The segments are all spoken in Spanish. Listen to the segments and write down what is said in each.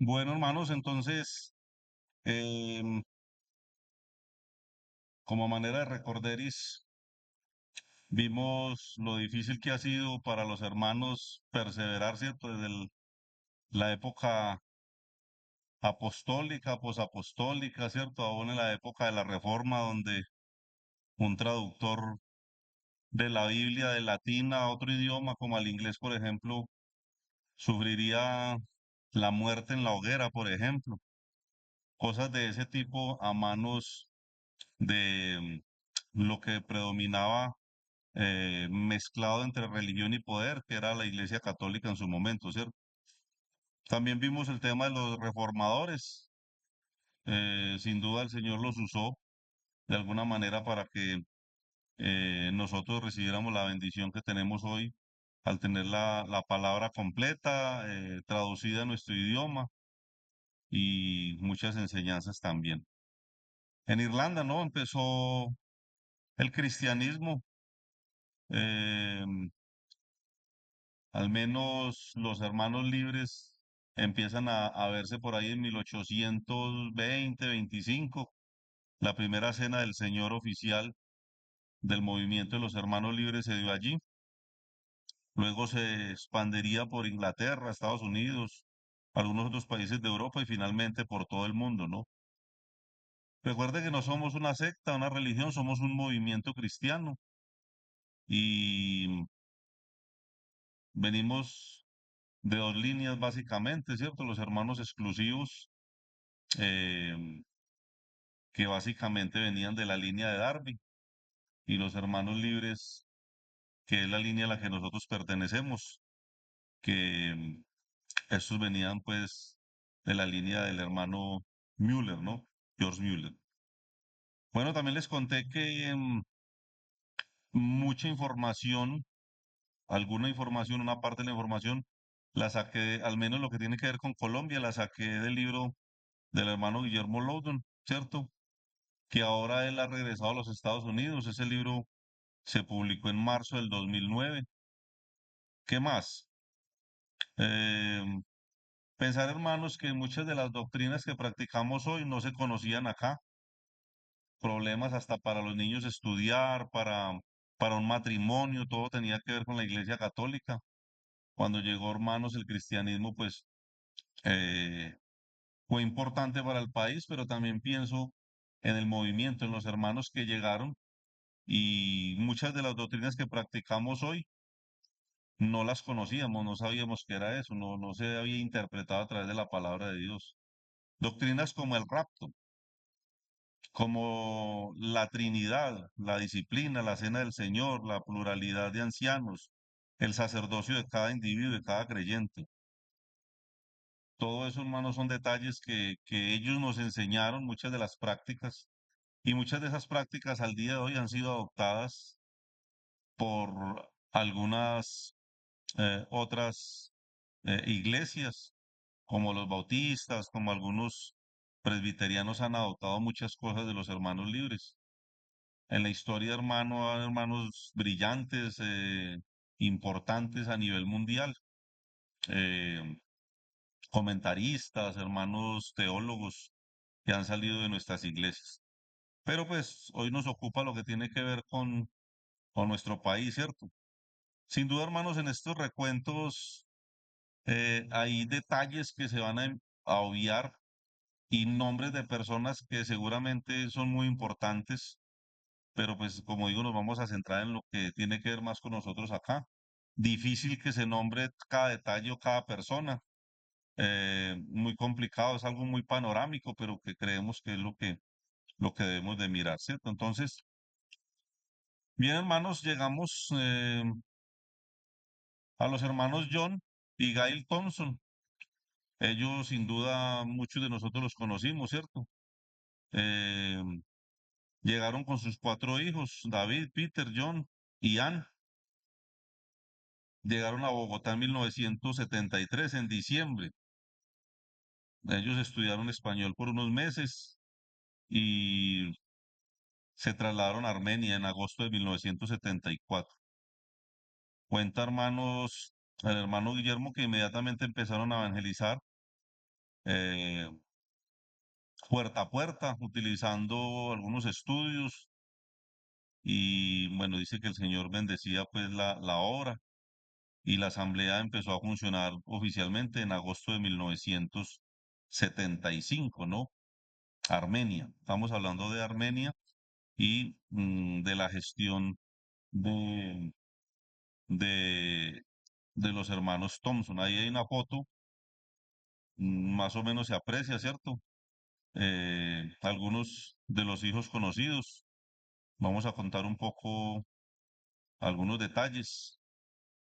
Bueno, hermanos, entonces, em, como manera de recorderis, vimos lo difícil que ha sido para los hermanos perseverar, ¿cierto? Desde la época apostólica, posapostólica, ¿cierto? Aún en la época de la Reforma, donde un traductor de la Biblia del latín a otro idioma, como al inglés, por ejemplo, sufriría la muerte en la hoguera, por ejemplo. Cosas de ese tipo a manos de lo que predominaba mezclado entre religión y poder, que era la Iglesia Católica en su momento, ¿cierto? También vimos el tema de los reformadores. Sin duda el Señor los usó de alguna manera para que nosotros recibiéramos la bendición que tenemos hoy al tener la palabra completa, traducida a nuestro idioma y muchas enseñanzas también. En Irlanda, ¿no? Empezó el cristianismo. em, Al menos los hermanos libres empiezan a verse por ahí en 1820, 25, la primera cena del Señor oficial del movimiento de los hermanos libres se dio allí. Luego se expandiría por Inglaterra, Estados Unidos, algunos otros países de Europa y finalmente por todo el mundo, ¿no? Recuerde que no somos una secta, una religión, somos un movimiento cristiano y venimos de dos líneas básicamente, ¿cierto? Los hermanos exclusivos eh, que básicamente venían de la línea de Darby, y los hermanos libres, que es la línea a la que nosotros pertenecemos, que estos venían pues de la línea del hermano Müller, ¿no? George Müller. Bueno, también les conté que mucha información, alguna información, una parte de la información, la saqué, al menos lo que tiene que ver con Colombia, la saqué del libro del hermano Guillermo Loudon, ¿cierto? Que ahora él ha regresado a los Estados Unidos. Ese libro se publicó en marzo del 2009. ¿Qué más? Eh, Pensar, hermanos, que muchas de las doctrinas que practicamos hoy no se conocían acá. Problemas hasta para los niños estudiar, para un matrimonio, todo tenía que ver con la Iglesia Católica. Cuando llegó, hermanos, el cristianismo, pues eh, fue importante para el país, pero también pienso en el movimiento, en los hermanos que llegaron y muchas de las doctrinas que practicamos hoy no las conocíamos, no sabíamos qué era eso, no se había interpretado a través de la palabra de Dios. Doctrinas como el rapto, como la Trinidad, la disciplina, la cena del Señor, la pluralidad de ancianos, el sacerdocio de cada individuo, de cada creyente. Todo eso, hermanos, son detalles que ellos nos enseñaron, muchas de las prácticas, y muchas de esas prácticas al día de hoy han sido adoptadas por algunas otras iglesias, como los bautistas, como algunos presbiterianos han adoptado muchas cosas de los hermanos libres. En la historia, hermano, hay hermanos brillantes, importantes a nivel mundial, eh, comentaristas, hermanos teólogos que han salido de nuestras iglesias. Pero pues hoy nos ocupa lo que tiene que ver con nuestro país, ¿cierto? Sin duda, hermanos, en estos recuentos hay detalles que se van a obviar y nombres de personas que seguramente son muy importantes, pero pues como digo, nos vamos a centrar en lo que tiene que ver más con nosotros acá. Difícil que se nombre cada detalle o cada persona, muy complicado, es algo muy panorámico, pero que creemos que es lo que debemos de mirar, ¿cierto? Entonces, bien, hermanos, llegamos a los hermanos John y Gail Thompson. Ellos, sin duda, muchos de nosotros los conocimos, ¿cierto? Eh, Llegaron con sus cuatro hijos, David, Peter, John y Ann. Llegaron a Bogotá en 1973, en diciembre. Ellos estudiaron español por unos meses y se trasladaron a Armenia en agosto de 1974. Cuenta, hermanos, el hermano Guillermo que inmediatamente empezaron a evangelizar eh, puerta a puerta, utilizando algunos estudios y bueno, dice que el Señor bendecía pues la obra y la asamblea empezó a funcionar oficialmente en agosto de 1975, ¿no? Armenia, estamos hablando de Armenia y de la gestión de, de, de los hermanos Thompson. Ahí hay una foto, más o menos se aprecia, ¿cierto? Algunos de los hijos conocidos. Vamos a contar un poco algunos detalles.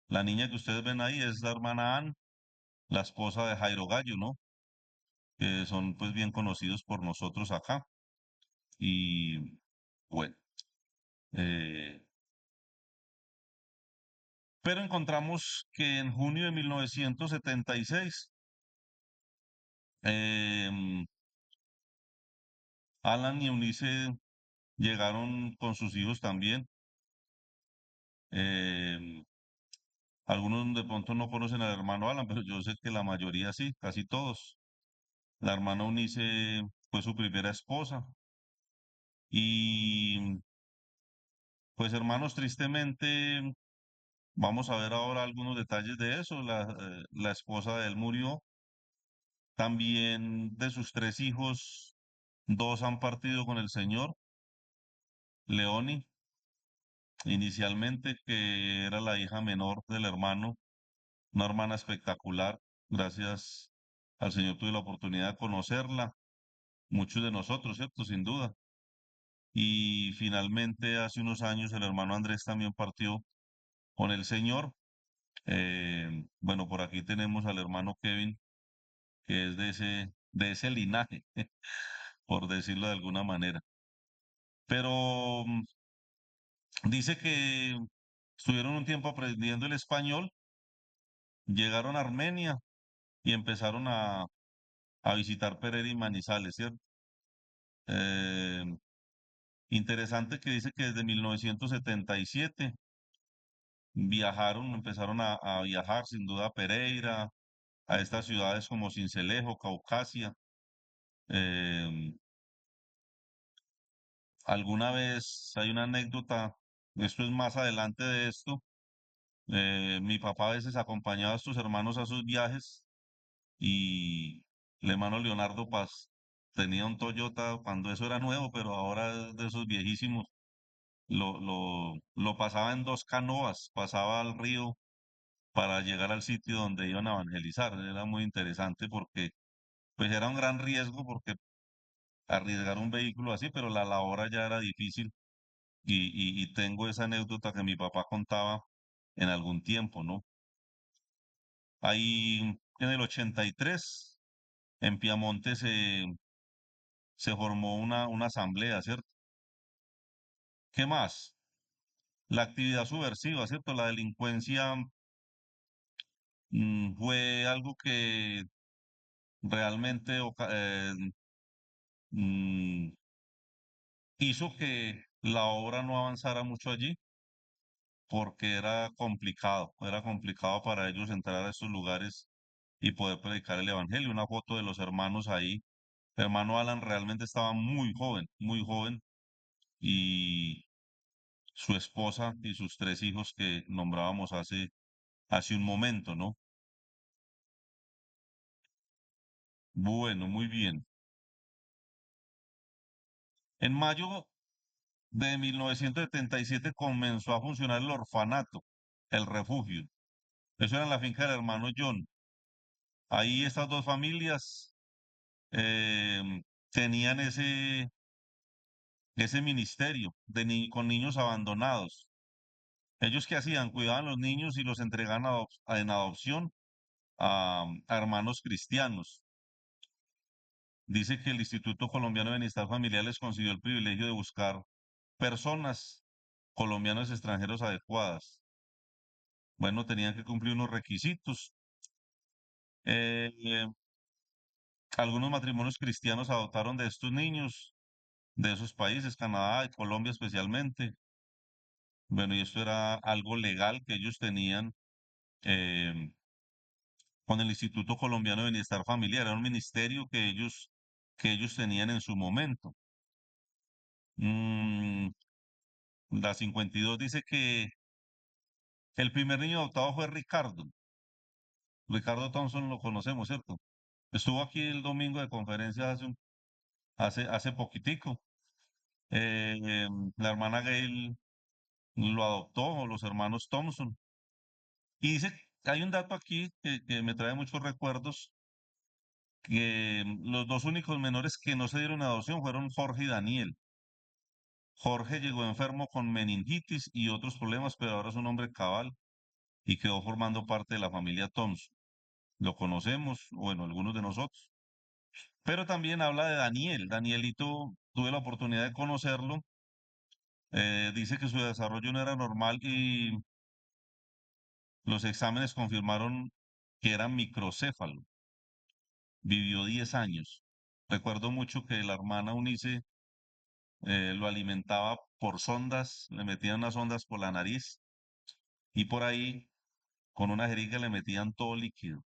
La niña que ustedes ven ahí es la hermana Ann, la esposa de Jairo Gallo, ¿no? Que son pues bien conocidos por nosotros acá. Y bueno, eh, pero encontramos que en junio de 1976, em, Alan y Eunice llegaron con sus hijos también. em, Algunos de pronto no conocen al hermano Alan, pero yo sé que la mayoría sí, casi todos. La hermana Eunice fue su primera esposa. Y pues hermanos, tristemente, vamos a ver ahora algunos detalles de eso. La esposa de él murió. También de sus tres hijos, dos han partido con el Señor. Leoni, inicialmente, que era la hija menor del hermano, una hermana espectacular. Gracias al Señor tuve la oportunidad de conocerla, muchos de nosotros, ¿cierto? Sin duda. Y finalmente, hace unos años, el hermano Andrés también partió con el Señor. Bueno, por aquí tenemos al hermano Kevin, que es de ese linaje, por decirlo de alguna manera. Pero dice que estuvieron un tiempo aprendiendo el español, llegaron a Armenia y empezaron a visitar Pereira y Manizales, ¿cierto? Eh, Interesante que dice que desde 1977 viajaron, empezaron a viajar sin duda a Pereira, a estas ciudades como Sincelejo, Caucasia. Eh, Alguna vez hay una anécdota, esto es más adelante de esto. Mi papá a veces acompañaba a estos hermanos a sus viajes y el hermano Leonardo Paz tenía un Toyota cuando eso era nuevo, pero ahora es de esos viejísimos. Lo pasaba en dos canoas, pasaba al río para llegar al sitio donde iban a evangelizar. Era muy interesante porque pues era un gran riesgo porque arriesgar un vehículo así, pero la hora ya era difícil y tengo esa anécdota que mi papá contaba en algún tiempo, ¿no? Ahí en el 83 en Piamonte se formó una asamblea, ¿cierto? ¿Qué más? La actividad subversiva, ¿cierto? La delincuencia fue algo que realmente mm, hizo que la obra no avanzara mucho allí porque era complicado para ellos entrar a estos lugares y poder predicar el evangelio. Una foto de los hermanos ahí. El hermano Alan realmente estaba muy joven, y su esposa y sus tres hijos que nombrábamos hace un momento, ¿no? Bueno, muy bien. En mayo de 1977 comenzó a funcionar el orfanato, el refugio. Eso era en la finca del hermano John. Ahí estas dos familias tenían ese ministerio con niños abandonados. ¿Ellos qué hacían? Cuidaban los niños y los entregaban en adopción a hermanos cristianos. Dice que el Instituto Colombiano de Bienestar Familiar les concedió el privilegio de buscar personas colombianos extranjeros adecuadas. Bueno, tenían que cumplir unos requisitos. Eh, Algunos matrimonios cristianos adoptaron de estos niños de esos países, Canadá y Colombia especialmente. Bueno, y esto era algo legal que ellos tenían. eh, con el Instituto Colombiano de Bienestar Familiar. Era un ministerio que ellos tenían en su momento. Mm, la 52 dice que el primer niño adoptado fue Ricardo. Ricardo Thompson lo conocemos, ¿cierto? Estuvo aquí el domingo de conferencia hace poquitico. La hermana Gail lo adoptó, o los hermanos Thompson. Y dice, hay un dato aquí que me trae muchos recuerdos, que los dos únicos menores que no se dieron adopción fueron Jorge y Daniel. Jorge llegó enfermo con meningitis y otros problemas, pero ahora es un hombre cabal y quedó formando parte de la familia Thompson. Lo conocemos, bueno, algunos de nosotros. Pero también habla de Daniel. Danielito, tuve la oportunidad de conocerlo. Dice que su desarrollo no era normal y los exámenes confirmaron que era microcéfalo. Vivió 10 años. Recuerdo mucho que la hermana Unice lo alimentaba por sondas, le metían unas sondas por la nariz y por ahí con una jeringa le metían todo líquido.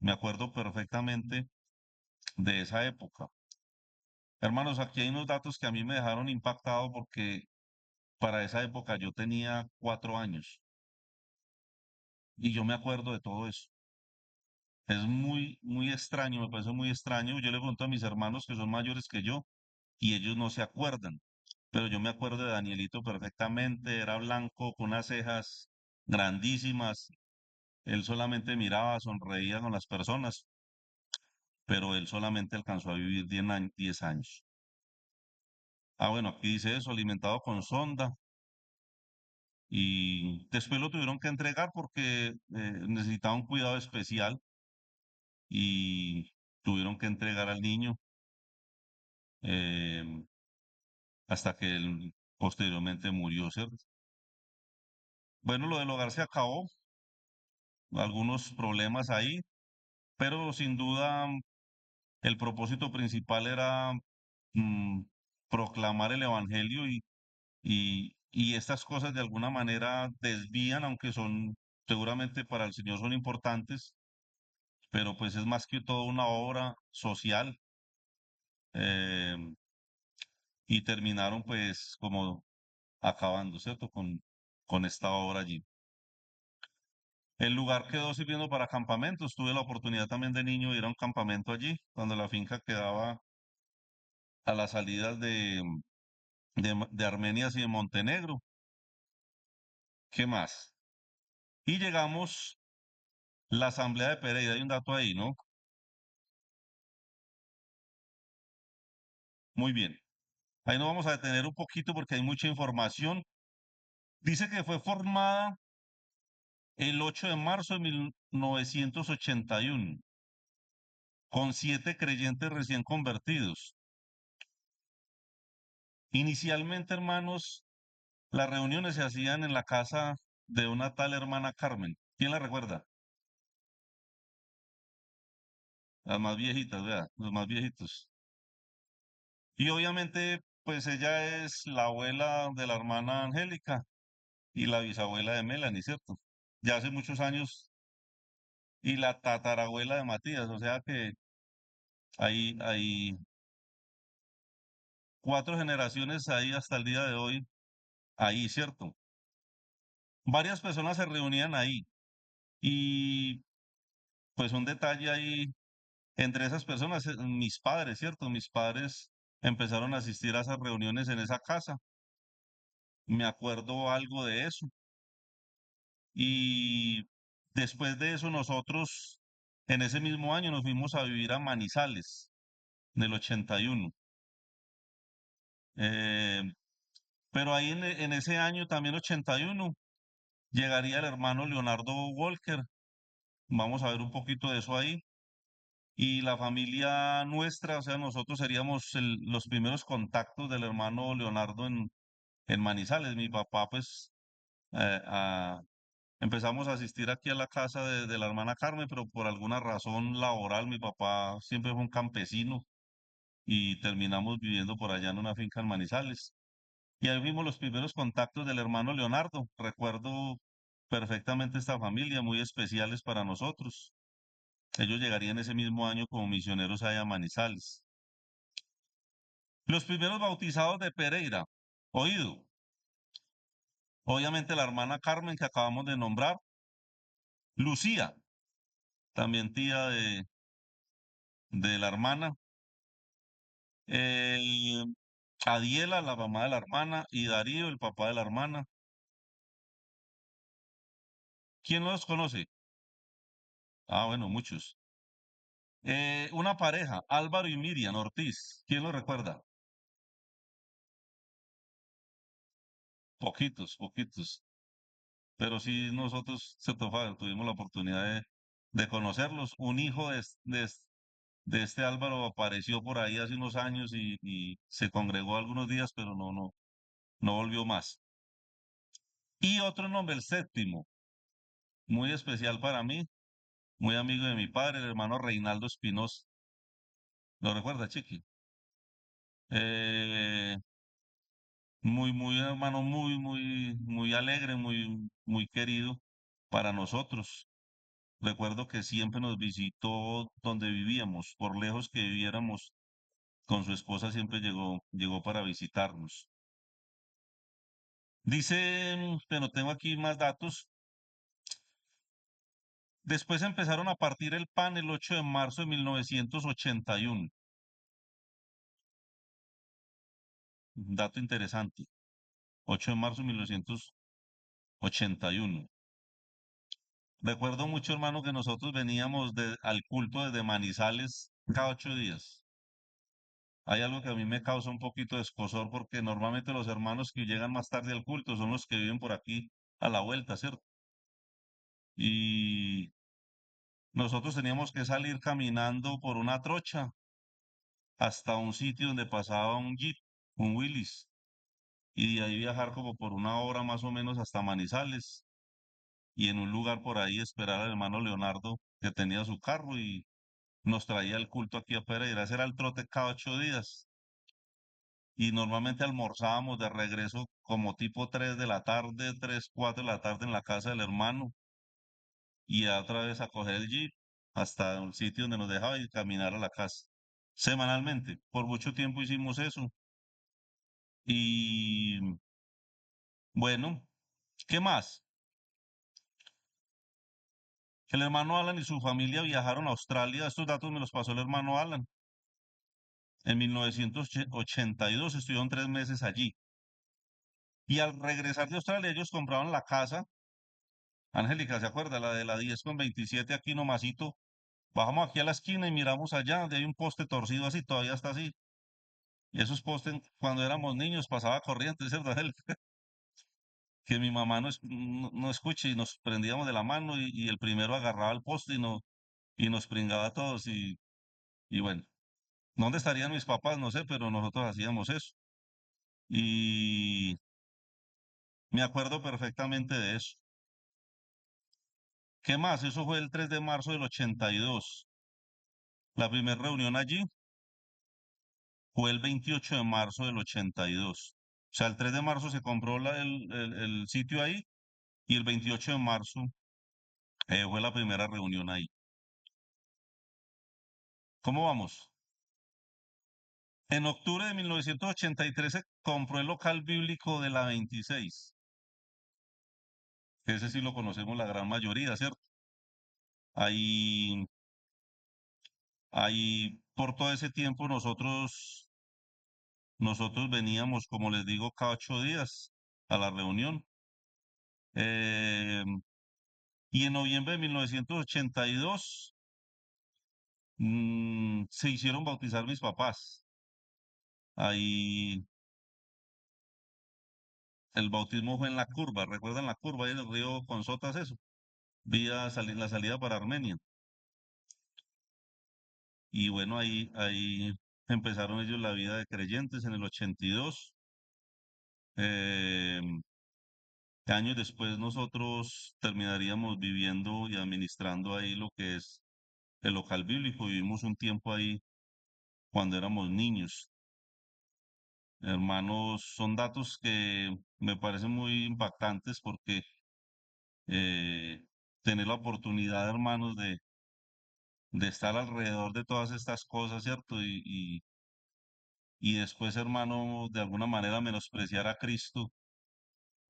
Me acuerdo perfectamente de esa época. Hermanos, aquí hay unos datos que a mí me dejaron impactado porque para esa época yo tenía 4 años y yo me acuerdo de todo eso. Es muy extraño, me parece muy extraño. Yo le pregunto a mis hermanos que son mayores que yo y ellos no se acuerdan. Pero yo me acuerdo de Danielito perfectamente, era blanco, con unas cejas grandísimas. Él solamente miraba, sonreía con las personas, pero él solamente alcanzó a vivir 10 años. Ah, bueno, aquí dice eso, alimentado con sonda. Y después lo tuvieron que entregar porque necesitaba un cuidado especial y tuvieron que entregar al niño eh, hasta que él posteriormente murió, ¿cierto? Bueno, lo del hogar se acabó, algunos problemas ahí, pero sin duda el propósito principal era mm, proclamar el evangelio y estas cosas de alguna manera desvían, aunque son seguramente para el Señor son importantes, pero pues es más que todo una obra social eh, y terminaron pues como acabando, ¿cierto? Con esta obra allí. El lugar quedó sirviendo para campamentos. Tuve la oportunidad también de niño de ir a un campamento allí, cuando la finca quedaba a las salidas de Armenia y de Montenegro. ¿Qué más? Y llegamos, la asamblea de Pereira, hay un dato ahí, ¿no? Muy bien. Ahí nos vamos a detener un poquito porque hay mucha información. Dice que fue formada el 8 de marzo de 1981, con 7 creyentes recién convertidos. Inicialmente, hermanos, las reuniones se hacían en la casa de una tal hermana Carmen. ¿Quién la recuerda? Las más viejitas, vea, los más viejitos. Y obviamente, pues ella es la abuela de la hermana Angélica y la bisabuela de Melanie, ¿cierto? Ya hace muchos años, y la tatarabuela de Matías, o sea que hay 4 generaciones ahí hasta el día de hoy, ahí, ¿cierto? Varias personas se reunían ahí y pues un detalle ahí, entre esas personas, mis padres, ¿cierto? Mis padres empezaron a asistir a esas reuniones en esa casa. Me acuerdo algo de eso. Y después de eso nosotros, en ese mismo año, nos fuimos a vivir a Manizales, en el 81. Eh, pero ahí en ese año también 81 llegaría el hermano Leonardo Walker. Vamos a ver un poquito de eso ahí. Y la familia nuestra, o sea, nosotros seríamos los primeros contactos del hermano Leonardo en Manizales. Mi papá, pues, eh, a- empezamos a asistir aquí a la casa de la hermana Carmen, pero por alguna razón laboral, mi papá siempre fue un campesino y terminamos viviendo por allá en una finca en Manizales. Y ahí vimos los primeros contactos del hermano Leonardo. Recuerdo perfectamente esta familia, muy especiales para nosotros. Ellos llegarían ese mismo año como misioneros allá a Manizales. Los primeros bautizados de Pereira, oído, obviamente la hermana Carmen que acabamos de nombrar, Lucía, también tía de la hermana, eh, Adiela, la mamá de la hermana, y Darío, el papá de la hermana. ¿Quién los conoce? Ah, bueno, muchos. Una pareja, Álvaro y Miriam Ortiz. ¿Quién lo recuerda? Poquitos, poquitos. Pero sí, nosotros, tuvimos la oportunidad de conocerlos. Un hijo de este Álvaro apareció por ahí hace unos años y se congregó algunos días, pero no volvió más. Y otro nombre, el séptimo, muy especial para mí, muy amigo de mi padre, el hermano Reinaldo Espinosa. ¿Lo recuerda, Chiqui? Eh, muy hermano, muy alegre, muy querido para nosotros. Recuerdo que siempre nos visitó donde vivíamos, por lejos que viviéramos, con su esposa siempre llegó para visitarnos. Dice, pero tengo aquí más datos. Después empezaron a partir el pan el 8 de marzo de 1981. Un dato interesante. 8 de marzo de 1981. Recuerdo mucho, hermano, que nosotros veníamos al culto desde Manizales cada 8 días. Hay algo que a mí me causa un poquito de escozor porque normalmente los hermanos que llegan más tarde al culto son los que viven por aquí a la vuelta, ¿cierto? Y nosotros teníamos que salir caminando por una trocha hasta un sitio donde pasaba un Jeep, un Willys, y de ahí viajar como por una hora más o menos hasta Manizales y en un lugar por ahí esperar al hermano Leonardo que tenía su carro y nos traía el culto aquí a Pereira. Ese era el trote cada 8 días. Y normalmente almorzábamos de regreso como tipo 3 de la tarde, 3, 4 de la tarde en la casa del hermano y ya otra vez a coger el jeep hasta un sitio donde nos dejaba y caminar a la casa. Semanalmente, por mucho tiempo hicimos eso. Y bueno, ¿qué más? Que el hermano Alan y su familia viajaron a Australia. Estos datos me los pasó el hermano Alan. En 1982 estuvieron 3 meses allí. Y al regresar de Australia, ellos compraron la casa. Angélica, ¿se acuerda? La de la 10 con 27 aquí nomasito. Bajamos aquí a la esquina y miramos allá, donde hay un poste torcido así, todavía está así. Y esos postes, cuando éramos niños, pasaba corriente, ¿cierto, Angélica? Que mi mamá no escuche y nos prendíamos de la mano y el primero agarraba el poste y nos pringaba a todos. Y bueno, ¿dónde estarían mis papás? No sé, pero nosotros hacíamos eso. Y me acuerdo perfectamente de eso. ¿Qué más? Eso fue el 3 de marzo del 82. La primera reunión allí fue el 28 de marzo del 82. O sea, el 3 de marzo se compró el sitio ahí y el 28 de marzo fue la primera reunión ahí. ¿Cómo vamos? En octubre de 1983 se compró el local bíblico de la 26. Ese sí lo conocemos la gran mayoría, ¿cierto? Ahí, ahí por todo ese tiempo nosotros veníamos, como les digo, cada 8 días a la reunión. Eh, y en noviembre de 1982 se hicieron bautizar mis papás. Ahí el bautismo fue en la curva, ¿recuerdan la curva ahí en el río Consotas eso? La salida para Armenia. Y bueno, ahí empezaron ellos la vida de creyentes en el 82. Eh, Años después nosotros terminaríamos viviendo y administrando ahí lo que es el local bíblico. Vivimos un tiempo ahí cuando éramos niños. Hermanos, son datos que me parecen muy impactantes porque eh, tener la oportunidad, hermanos, de estar alrededor de todas estas cosas, ¿cierto? Y después, hermano, de alguna manera menospreciar a Cristo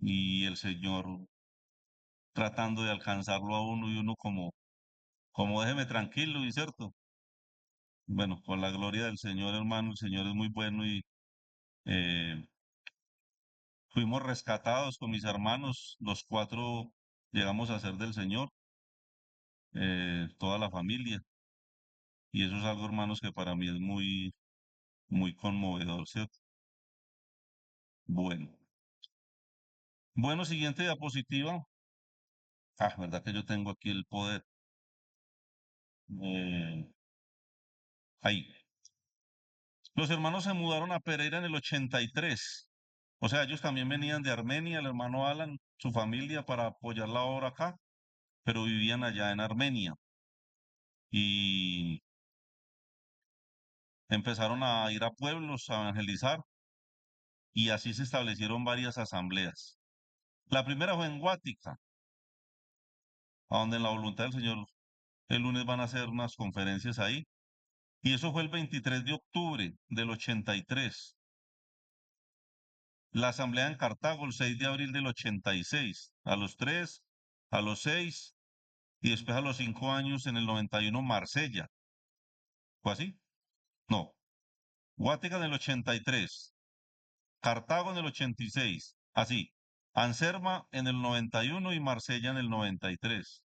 y el Señor tratando de alcanzarlo a uno y uno como déjeme tranquilo, y cierto. Bueno, con la gloria del Señor, hermano, el Señor es muy bueno y eh, fuimos rescatados con mis hermanos, los cuatro llegamos a ser del Señor, toda la familia. Y eso es algo, hermanos, que para mí es muy, muy conmovedor, ¿cierto? Bueno. Bueno, siguiente diapositiva. Ah, verdad que yo tengo aquí el poder. Eh, ahí. Los hermanos se mudaron a Pereira en el 83. O sea, ellos también venían de Armenia, el hermano Alan, su familia, para apoyar la obra acá, pero vivían allá en Armenia. Y empezaron a ir a pueblos a evangelizar y así se establecieron varias asambleas. La primera fue en Guática, a donde en la voluntad del Señor el lunes van a hacer unas conferencias ahí. Y eso fue el 23 de octubre del 83. La asamblea en Cartago el 6 de abril del 86. A los 3, a los 6 y después a los 5 años en el 91 Marsella. ¿Fue así? No. Guática en el 83. Cartago en el 86. Así. Anserma en el 91 y Marsella en el 93.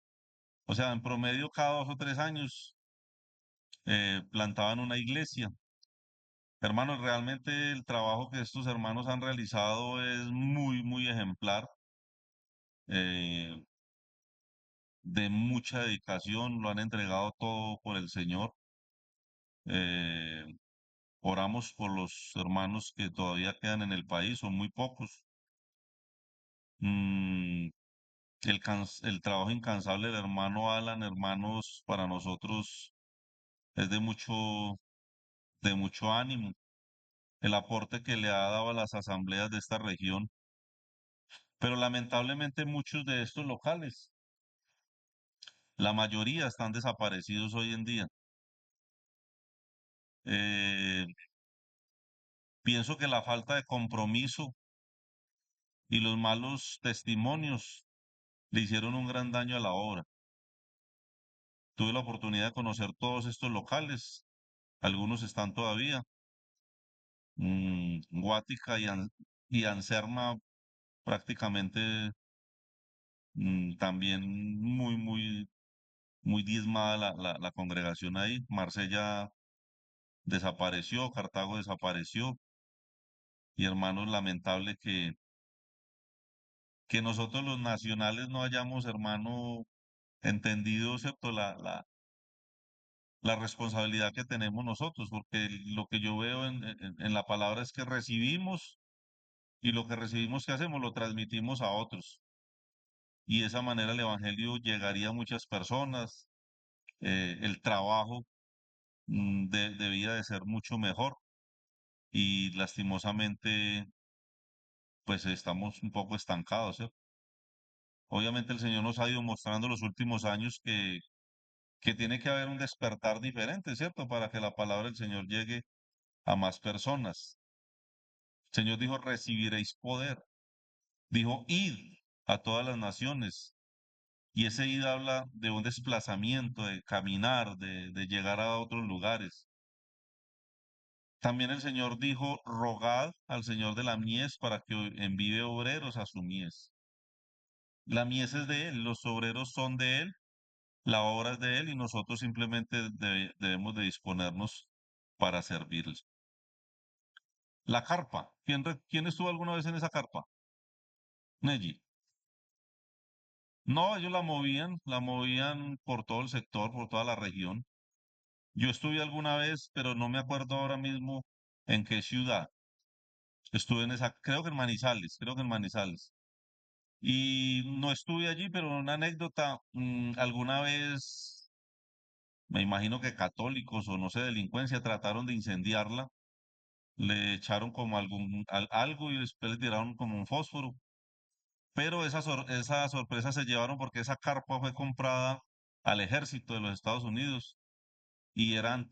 O sea, en promedio cada 2 o 3 años plantaban una iglesia. Hermanos, realmente el trabajo que estos hermanos han realizado es muy, muy ejemplar, eh, de mucha dedicación, lo han entregado todo por el Señor. Eh, Oramos por los hermanos que todavía quedan en el país, son muy pocos. Mm, el trabajo incansable del hermano Alan, hermanos, para nosotros es de mucho ánimo. El aporte que le ha dado a las asambleas de esta región, pero lamentablemente muchos de estos locales, la mayoría están desaparecidos hoy en día. Eh, Pienso que la falta de compromiso y los malos testimonios le hicieron un gran daño a la obra. Tuve la oportunidad de conocer todos estos locales, algunos están todavía, Guática y Anserma prácticamente también muy, muy, muy diezmada la congregación ahí. Marsella desapareció, Cartago desapareció, y hermanos, lamentable que nosotros los nacionales no hayamos, hermano, entendido, ¿cierto? La responsabilidad que tenemos nosotros, porque lo que yo veo en la palabra es que recibimos y lo que recibimos, ¿qué hacemos? Lo transmitimos a otros. Y de esa manera el Evangelio llegaría a muchas personas, el trabajo debía de ser mucho mejor y lastimosamente pues estamos un poco estancados, ¿cierto? Obviamente el Señor nos ha ido mostrando los últimos años que tiene que haber un despertar diferente, ¿cierto? Para que la palabra del Señor llegue a más personas. El Señor dijo, recibiréis poder. Dijo, id a todas las naciones. Y ese id habla de un desplazamiento, de caminar, de llegar a otros lugares. También el Señor dijo, rogad al Señor de la mies para que envíe obreros a su mies. La mies es de Él, los obreros son de Él, la obra es de Él y nosotros simplemente debemos de disponernos para servirles. La carpa. ¿Quién estuvo alguna vez en esa carpa? Neji. No, ellos la movían por todo el sector, por toda la región. Yo estuve alguna vez, pero no me acuerdo ahora mismo en qué ciudad. Estuve en esa, creo que en Manizales. Y no estuve allí, pero una anécdota, alguna vez, me imagino que católicos o no sé, delincuencia, trataron de incendiarla, le echaron como algo y después le tiraron como un fósforo. Pero esa sorpresa se llevaron porque esa carpa fue comprada al ejército de los Estados Unidos y era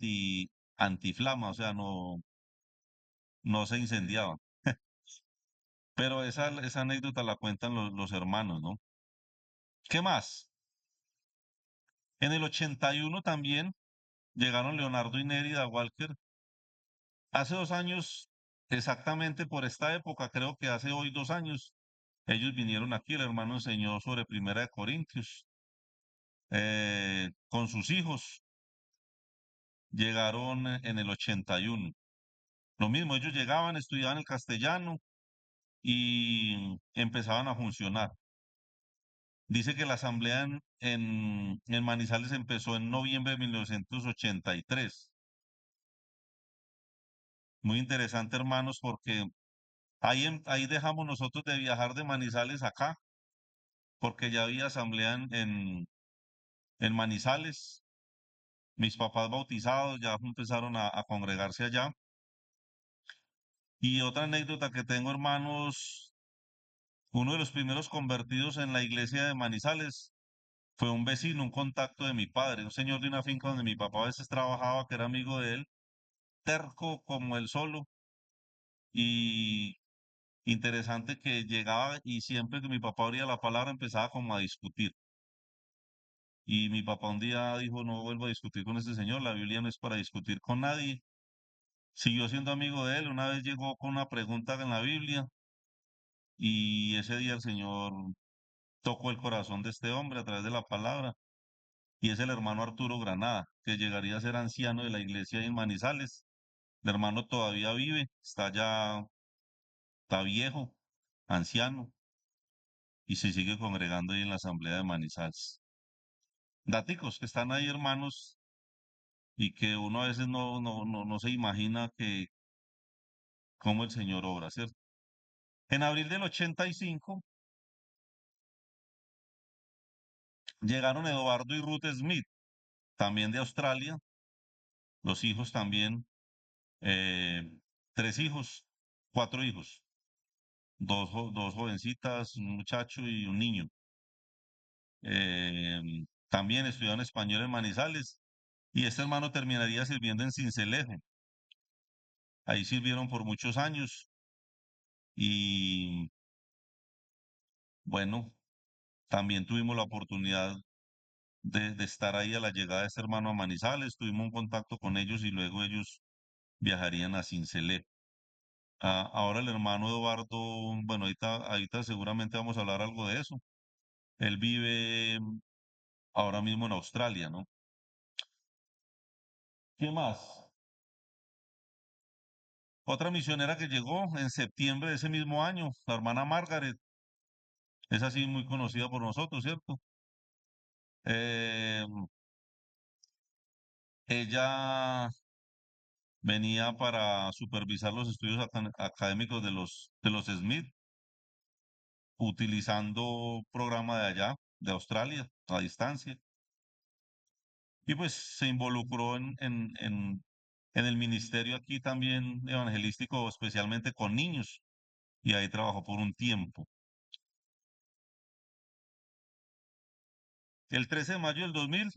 antiflama, o sea, no se incendiaba. Pero esa anécdota la cuentan los hermanos, ¿no? ¿Qué más? En el 81 también llegaron Leonardo y Nérida Walker. Hace 2 años, exactamente por esta época, creo que hace hoy 2 años, ellos vinieron aquí, el hermano enseñó sobre Primera de Corintios, con sus hijos, llegaron en el 81. Lo mismo, ellos llegaban, estudiaban el castellano y empezaban a funcionar. Dice que la asamblea en Manizales empezó en noviembre de 1983. Muy interesante, hermanos, porque ahí dejamos nosotros de viajar de Manizales acá, porque ya había asamblea en Manizales. Mis papás bautizados ya empezaron a congregarse allá. Y otra anécdota que tengo, hermanos, uno de los primeros convertidos en la iglesia de Manizales fue un vecino, un contacto de mi padre, un señor de una finca donde mi papá a veces trabajaba, que era amigo de él, terco como él solo. Y interesante que llegaba y siempre que mi papá abría la palabra empezaba como a discutir. Y mi papá un día dijo, no vuelvo a discutir con este señor, la Biblia no es para discutir con nadie. Siguió siendo amigo de él, una vez llegó con una pregunta en la Biblia y ese día el Señor tocó el corazón de este hombre a través de la palabra y es el hermano Arturo Granada, que llegaría a ser anciano de la iglesia en Manizales. El hermano todavía vive, está viejo, anciano y se sigue congregando ahí en la asamblea de Manizales. Daticos que están ahí, hermanos, y que uno a veces no se imagina que cómo el Señor obra, ¿cierto? En abril del 85 llegaron Eduardo y Ruth Smith, también de Australia, los hijos también, eh, 3 hijos, 4 hijos, dos jovencitas, un muchacho y un niño. También estudiaron español en Manizales y este hermano terminaría sirviendo en Sincelejo. Ahí sirvieron por muchos años y bueno, también tuvimos la oportunidad de estar ahí a la llegada de este hermano a Manizales, tuvimos un contacto con ellos y luego ellos viajarían a Sincelejo. Ahora el hermano Eduardo, bueno, ahorita seguramente vamos a hablar algo de eso. Él vive ahora mismo en Australia, ¿no? ¿Qué más? Otra misionera que llegó en septiembre de ese mismo año, la hermana Margaret, es así muy conocida por nosotros, ¿cierto? Eh, Ella venía para supervisar los estudios académicos de los Smith, utilizando programa de allá, de Australia, a distancia. Y pues se involucró en el ministerio aquí también evangelístico, especialmente con niños, y ahí trabajó por un tiempo. El 13 de mayo del 2000,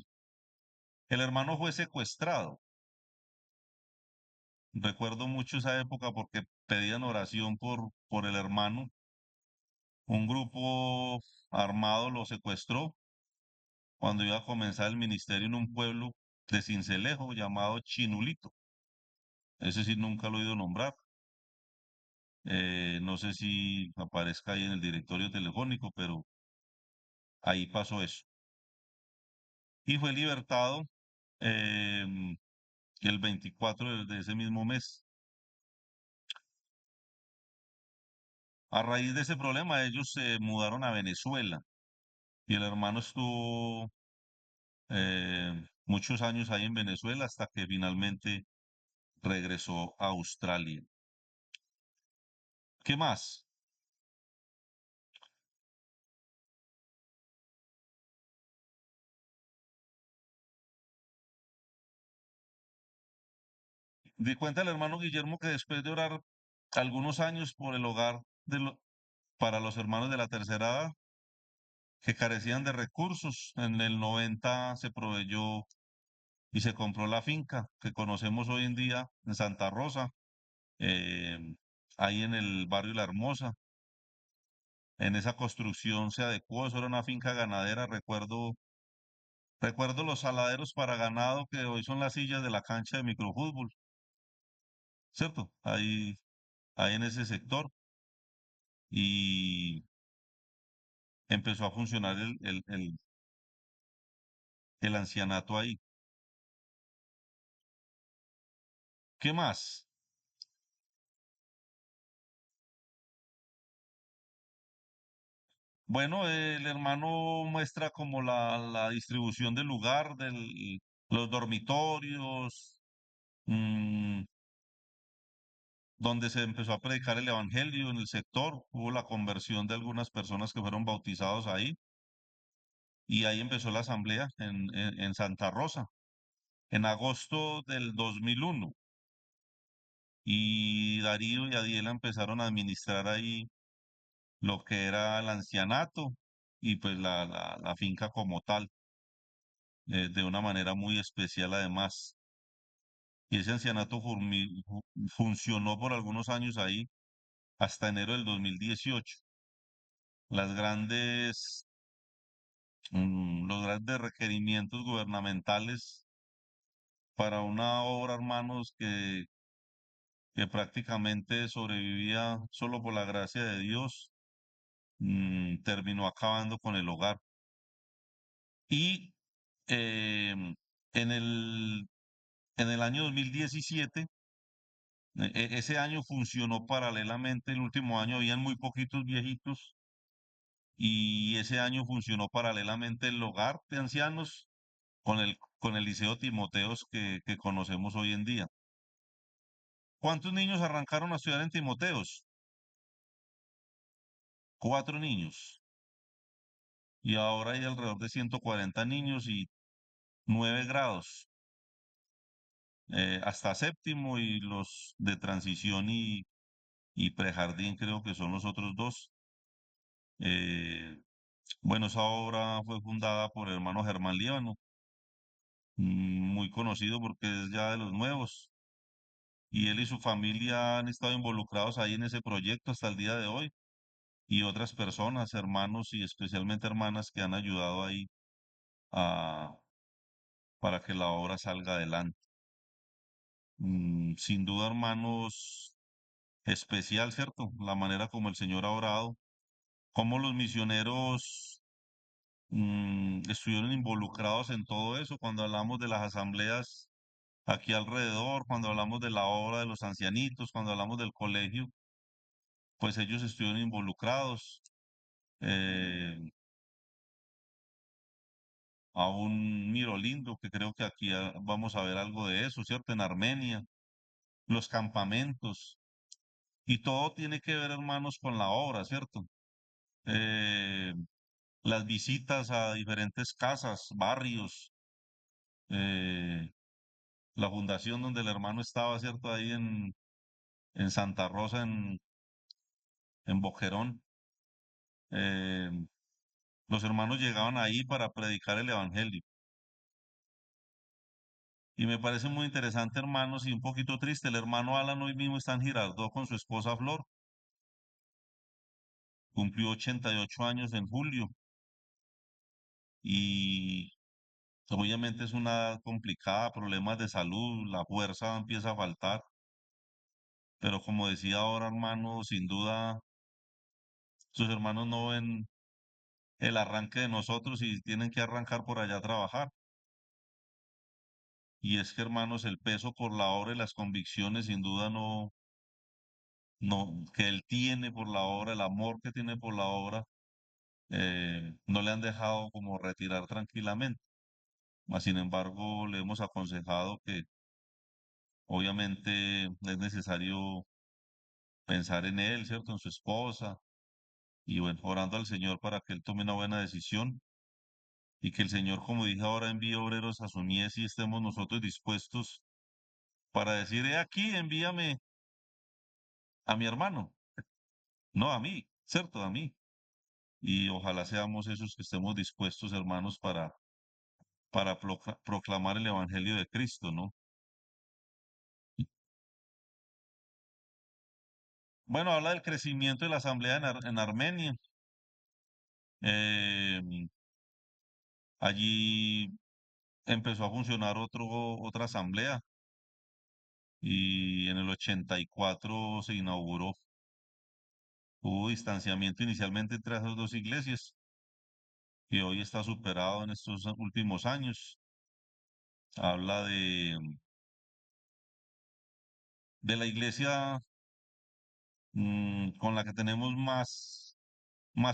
el hermano fue secuestrado. Recuerdo mucho esa época porque pedían oración por el hermano. Un grupo armado lo secuestró cuando iba a comenzar el ministerio en un pueblo de Sincelejo llamado Chinulito. Ese sí nunca lo he oído nombrar. No sé si aparezca ahí en el directorio telefónico, pero ahí pasó eso. Y fue libertado em, el 24 de ese mismo mes. A raíz de ese problema, ellos se mudaron a Venezuela y el hermano estuvo muchos años ahí en Venezuela hasta que finalmente regresó a Australia. ¿Qué más? Di cuenta el hermano Guillermo que después de orar algunos años por el hogar para los hermanos de la tercera edad que carecían de recursos, en el 90 se proveyó y se compró la finca que conocemos hoy en día en Santa Rosa, eh, ahí en el barrio La Hermosa. En esa construcción se adecuó, eso era una finca ganadera, recuerdo los saladeros para ganado que hoy son las sillas de la cancha de microfútbol, ¿cierto? Ahí en ese sector y empezó a funcionar el ancianato ahí. ¿Qué más? Bueno, el hermano muestra como la distribución del lugar, los dormitorios, mm, donde se empezó a predicar el evangelio en el sector, hubo la conversión de algunas personas que fueron bautizados ahí, y ahí empezó la asamblea en Santa Rosa, en agosto del 2001, y Darío y Adiela empezaron a administrar ahí lo que era el ancianato y pues la finca como tal, de una manera muy especial además. Y ese ancianato funcionó por algunos años ahí hasta enero del 2018. Las grandes, los grandes requerimientos gubernamentales para una obra, hermanos, que prácticamente sobrevivía solo por la gracia de Dios, terminó acabando con el hogar. Y em, en en el año 2017, ese año funcionó paralelamente, el último año habían muy poquitos viejitos y ese año funcionó paralelamente el hogar de ancianos con el Liceo Timoteos que conocemos hoy en día. ¿Cuántos niños arrancaron a estudiar en Timoteos? 4 niños. Y ahora hay alrededor de 140 niños y 9 grados, hasta séptimo y los de transición y prejardín creo que son los otros dos. Eh, bueno, esa obra fue fundada por el hermano Germán Líbano, muy conocido porque es ya de los nuevos. Y él y su familia han estado involucrados ahí en ese proyecto hasta el día de hoy. Y otras personas, hermanos y especialmente hermanas que han ayudado ahí a, para que la obra salga adelante. Sin duda, hermanos, especial, ¿cierto? La manera como el Señor ha orado, cómo los misioneros estuvieron involucrados en todo eso, cuando hablamos de las asambleas aquí alrededor, cuando hablamos de la obra de los ancianitos, cuando hablamos del colegio, pues ellos estuvieron involucrados. Eh, a un Miro Lindo, que creo que aquí vamos a ver algo de eso, ¿cierto? En Armenia, los campamentos, y todo tiene que ver, hermanos, con la obra, ¿cierto? Eh, las visitas a diferentes casas, barrios, eh, la fundación donde el hermano estaba, ¿cierto? Ahí en Santa Rosa, en Boquerón. eh, los hermanos llegaban ahí para predicar el evangelio. Y me parece muy interesante, hermanos, y un poquito triste. El hermano Alan hoy mismo está en Girardot con su esposa Flor. Cumplió 88 años en julio y obviamente es una edad complicada, problemas de salud, la fuerza empieza a faltar. Pero como decía ahora, hermano, sin duda sus hermanos no ven el arranque de nosotros y tienen que arrancar por allá a trabajar. Y es que, hermanos, el peso por la obra y las convicciones, sin duda que él tiene por la obra, el amor que tiene por la obra, no le han dejado como retirar tranquilamente. Mas, sin embargo, le hemos aconsejado que obviamente es necesario pensar en él, ¿cierto? En su esposa y bueno, orando al Señor para que él tome una buena decisión y que el Señor, como dije ahora, envíe obreros a su mies y estemos nosotros dispuestos para decir, he aquí, envíame a mi hermano, no a mí, ¿cierto? A mí. Y ojalá seamos esos que estemos dispuestos, hermanos, para proclamar el Evangelio de Cristo, ¿no? Bueno, habla del crecimiento de la asamblea en Armenia. Eh, allí empezó a funcionar otra asamblea y en el 84 se inauguró. Hubo distanciamiento inicialmente entre esas dos iglesias que hoy está superado en estos últimos años. Habla de la iglesia con la que tenemos más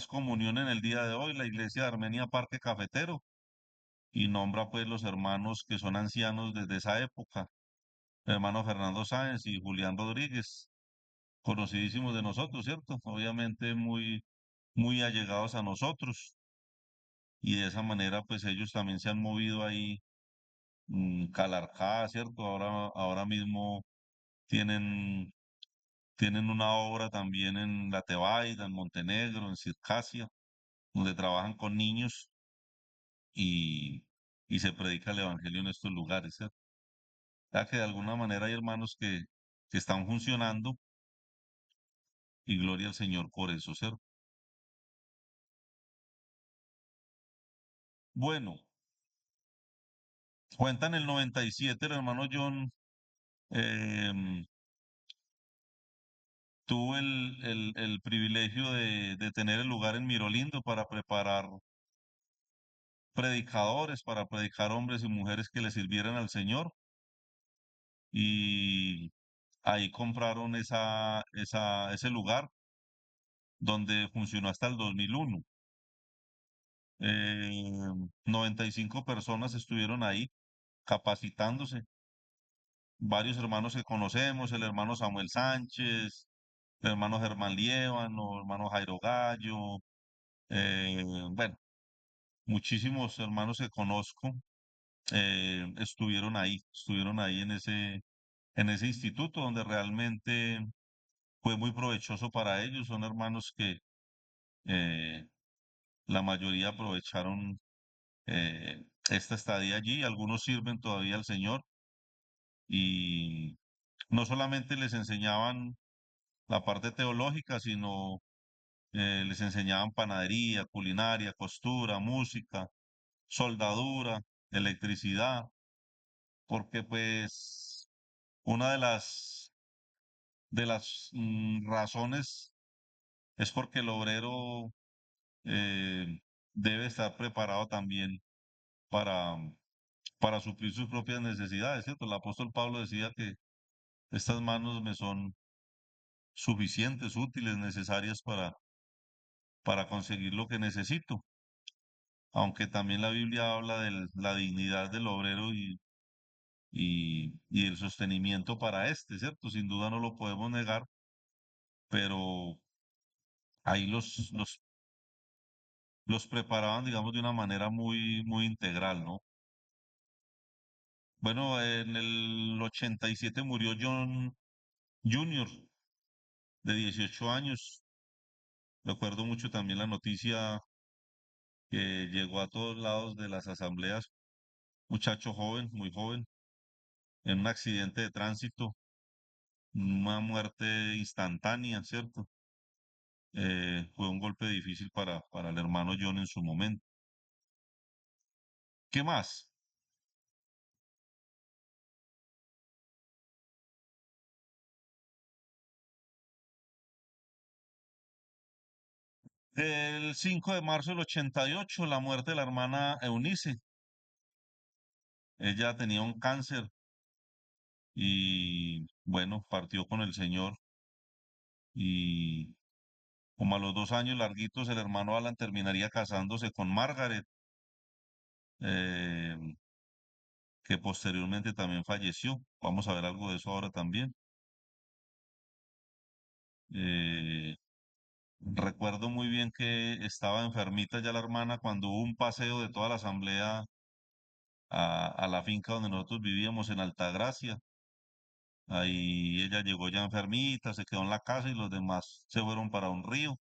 comunión en el día de hoy, la iglesia de Armenia Parque Cafetero, y nombra pues los hermanos que son ancianos desde esa época, el hermano Fernando Sáenz y Julián Rodríguez, conocidísimos de nosotros, ¿cierto? Obviamente muy allegados a nosotros, y de esa manera pues ellos también se han movido ahí, Calarcá, ¿cierto? Ahora mismo tienen, tienen una obra también en La Tebaida, en Montenegro, en Circasia, donde trabajan con niños y, y se predica el evangelio en estos lugares, ¿cierto? Ya que de alguna manera hay hermanos que están funcionando y gloria al Señor por eso, ¿cierto? Bueno, cuenta en el 97 el hermano John em, tuvo el privilegio de tener el lugar en Mirolindo para preparar predicadores, para predicar hombres y mujeres que le sirvieran al Señor. Y ahí compraron ese lugar donde funcionó hasta el 2001. 95 personas estuvieron ahí capacitándose. Varios hermanos que conocemos, el hermano Samuel Sánchez, el hermano Germán Liévano, el hermano Jairo Gallo, bueno, muchísimos hermanos que conozco estuvieron ahí en ese instituto donde realmente fue muy provechoso para ellos. Son hermanos que eh, la mayoría aprovecharon esta estadía allí, algunos sirven todavía al Señor y no solamente les enseñaban la parte teológica, sino les enseñaban panadería, culinaria, costura, música, soldadura, electricidad, porque pues una de las razones es porque el obrero debe estar preparado también para, para suplir sus propias necesidades, ¿cierto? El apóstol Pablo decía que estas manos me son suficientes, útiles, necesarias para conseguir lo que necesito, aunque también la Biblia habla de la dignidad del obrero y el sostenimiento para este, ¿cierto? Sin duda no lo podemos negar, pero ahí los preparaban, digamos, de una manera muy integral, ¿no? Bueno, en el 87 murió John Junior de 18 años. Recuerdo mucho también la noticia que llegó a todos lados de las asambleas, muchacho joven, muy joven, en un accidente de tránsito, una muerte instantánea, ¿cierto? Fue un golpe difícil para el hermano John en su momento. ¿Qué más? El 5 de marzo del 88, la muerte de la hermana Eunice. Ella tenía un cáncer y, bueno, partió con el Señor. Y como a los 2 años larguitos, el hermano Alan terminaría casándose con Margaret, eh, que posteriormente también falleció. Vamos a ver algo de eso ahora también. Eh, Recuerdo muy bien que estaba enfermita ya la hermana cuando hubo un paseo de toda la asamblea a la finca donde nosotros vivíamos en Altagracia. Ahí ella llegó ya enfermita, se quedó en la casa y los demás se fueron para un río.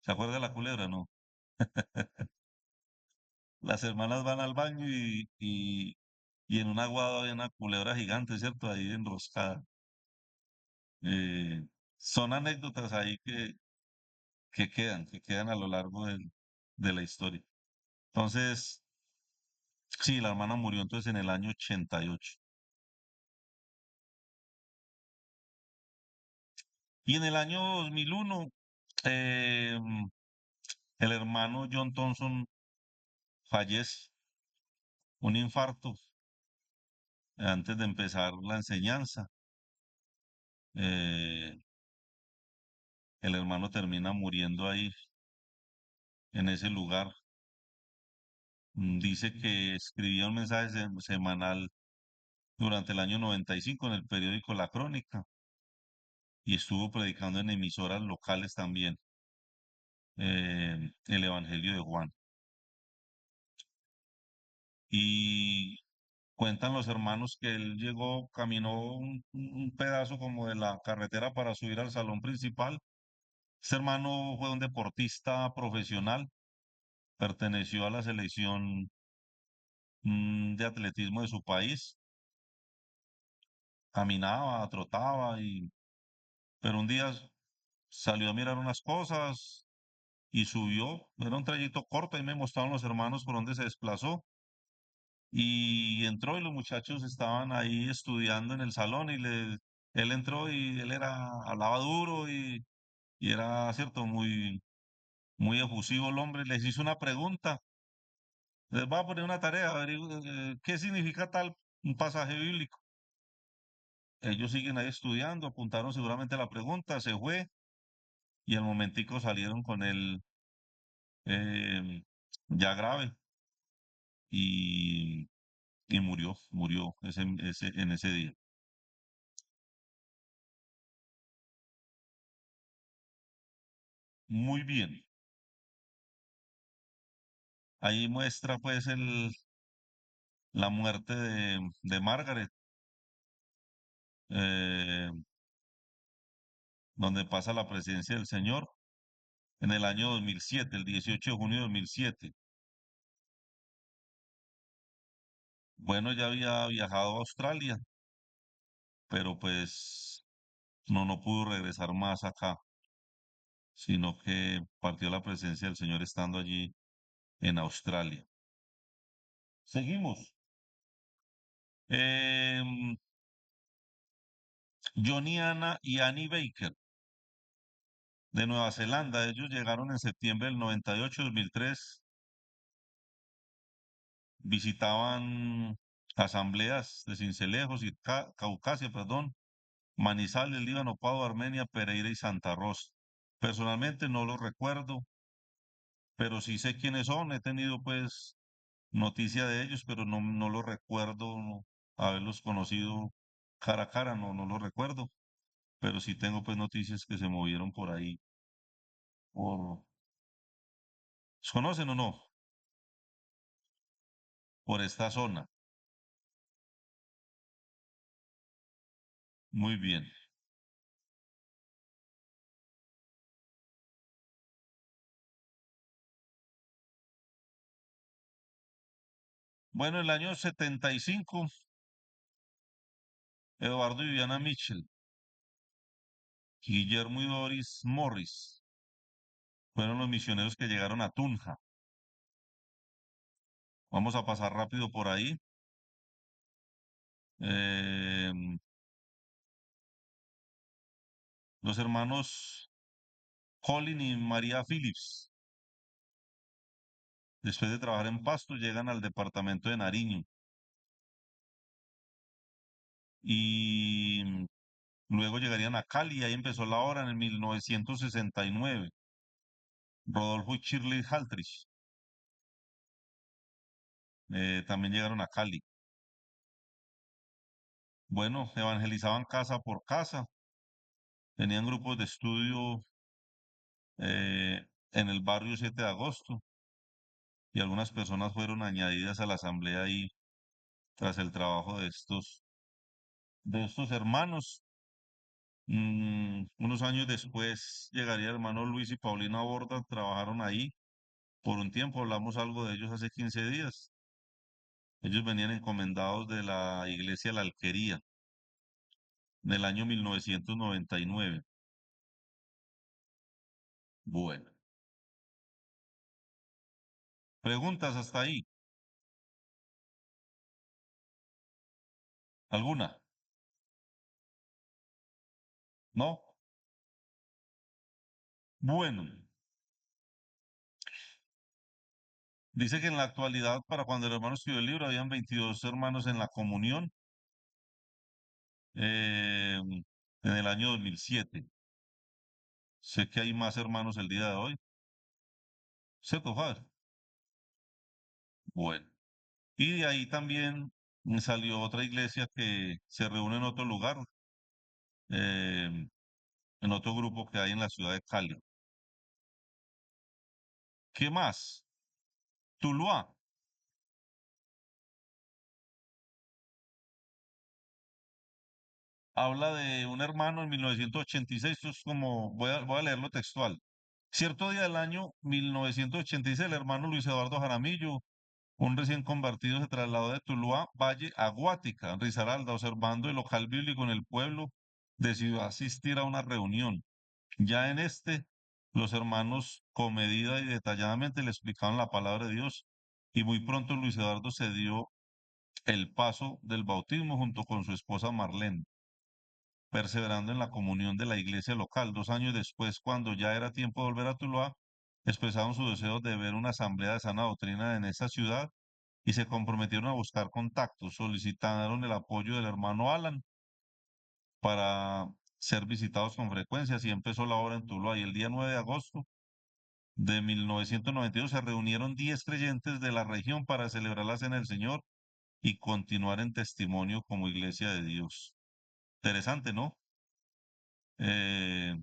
¿Se acuerda de la culebra, no? las hermanas van al baño y en un aguado había una culebra gigante, ¿cierto? Ahí enroscada. Eh, Son anécdotas ahí que quedan a lo largo de la historia. Entonces, sí, la hermana murió entonces en el año 88. Y en el año 2001, eh, el hermano John Thompson fallece, un infarto, antes de empezar la enseñanza. Eh, el hermano termina muriendo ahí, en ese lugar. Dice que escribía un mensaje semanal durante el año 95 en el periódico La Crónica y estuvo predicando en emisoras locales también, el Evangelio de Juan. Y cuentan los hermanos que él llegó, caminó un pedazo como de la carretera para subir al salón principal. Este hermano fue un deportista profesional, perteneció a la selección de atletismo de su país, caminaba, trotaba, pero un día salió a mirar unas cosas y subió, era un trayecto corto, y me mostraron los hermanos por donde se desplazó. Y entró y los muchachos estaban ahí estudiando en el salón él entró y él hablaba duro y era, cierto, muy efusivo el hombre. Les hizo una pregunta, les va a poner una tarea, ¿qué significa tal un pasaje bíblico? Ellos siguen ahí estudiando, apuntaron seguramente la pregunta, se fue y al momentico salieron con él, eh, ya grave, y, y murió en ese día. Muy bien. Ahí muestra pues la muerte de Margaret, eh, donde pasa la presencia del Señor en el año 2007, el 18 de junio de 2007. Bueno, ya había viajado a Australia, pero pues no pudo regresar más acá, sino que partió la presencia del Señor estando allí en Australia. Seguimos. Em, Johnny Anna y Annie Baker de Nueva Zelanda. Ellos llegaron en septiembre del 98, 2003. Visitaban asambleas de Cincelejo y Caucasia, perdón, Manizales, Líbano, Pau, Armenia, Pereira y Santa Rosa. Personalmente no los recuerdo, pero sí sé quiénes son. He tenido pues noticia de ellos, pero no los recuerdo, haberlos conocido cara a cara, no los recuerdo, pero sí tengo pues noticias que se movieron por ahí. Por... ¿Los conocen o no? Por esta zona. Muy bien. Bueno, el año 75, Eduardo y Viviana Mitchell, Guillermo y Doris Morris fueron los misioneros que llegaron a Tunja. Vamos a pasar rápido por ahí. Em, los hermanos Colin y María Phillips, después de trabajar en Pasto, llegan al departamento de Nariño y luego llegarían a Cali, y ahí empezó la obra en el 1969. Rodolfo y Shirley Haltrich también llegaron a Cali. Bueno, evangelizaban casa por casa, tenían grupos de estudio, en el barrio 7 de Agosto, y algunas personas fueron añadidas a la asamblea ahí tras el trabajo de estos hermanos. Unos años después llegaría el hermano Luis y Paulina Borda, trabajaron ahí. Por un tiempo hablamos algo de ellos hace 15 días. Ellos venían encomendados de la iglesia La Alquería del año 1999. Bueno, preguntas hasta ahí. ¿Alguna? ¿No? Bueno, dice que en la actualidad, para cuando el hermano escribió el libro, habían 22 hermanos en la comunión en el año 2007. Sé que hay más hermanos el día de hoy. ¿Cierto, Faber? Bueno. Y de ahí también salió otra iglesia que se reúne en otro lugar, eh, en otro grupo que hay en la ciudad de Cali. ¿Qué más? Tuluá. Habla de un hermano en 1986. Esto es como, voy a leerlo textual. Cierto día del año 1986, el hermano Luis Eduardo Jaramillo, un recién convertido, se trasladó de Tuluá, Valle, a Guática, Risaralda, observando el local bíblico en el pueblo, decidió asistir a una reunión. Ya en este, los hermanos comedida y detalladamente le explicaban la palabra de Dios, y muy pronto Luis Eduardo se dio el paso del bautismo junto con su esposa Marlene, perseverando en la comunión de la iglesia local. 2 años después, cuando ya era tiempo de volver a Tuluá, expresaron su deseo de ver una asamblea de sana doctrina en esa ciudad y se comprometieron a buscar contactos. Solicitaron el apoyo del hermano Alan para ser visitados con frecuencia. Así empezó la obra en Tuluá y el día 9 de agosto de 1992 se reunieron 10 creyentes de la región para celebrar la Cena del Señor y continuar en testimonio como iglesia de Dios. Interesante, ¿no? Eh,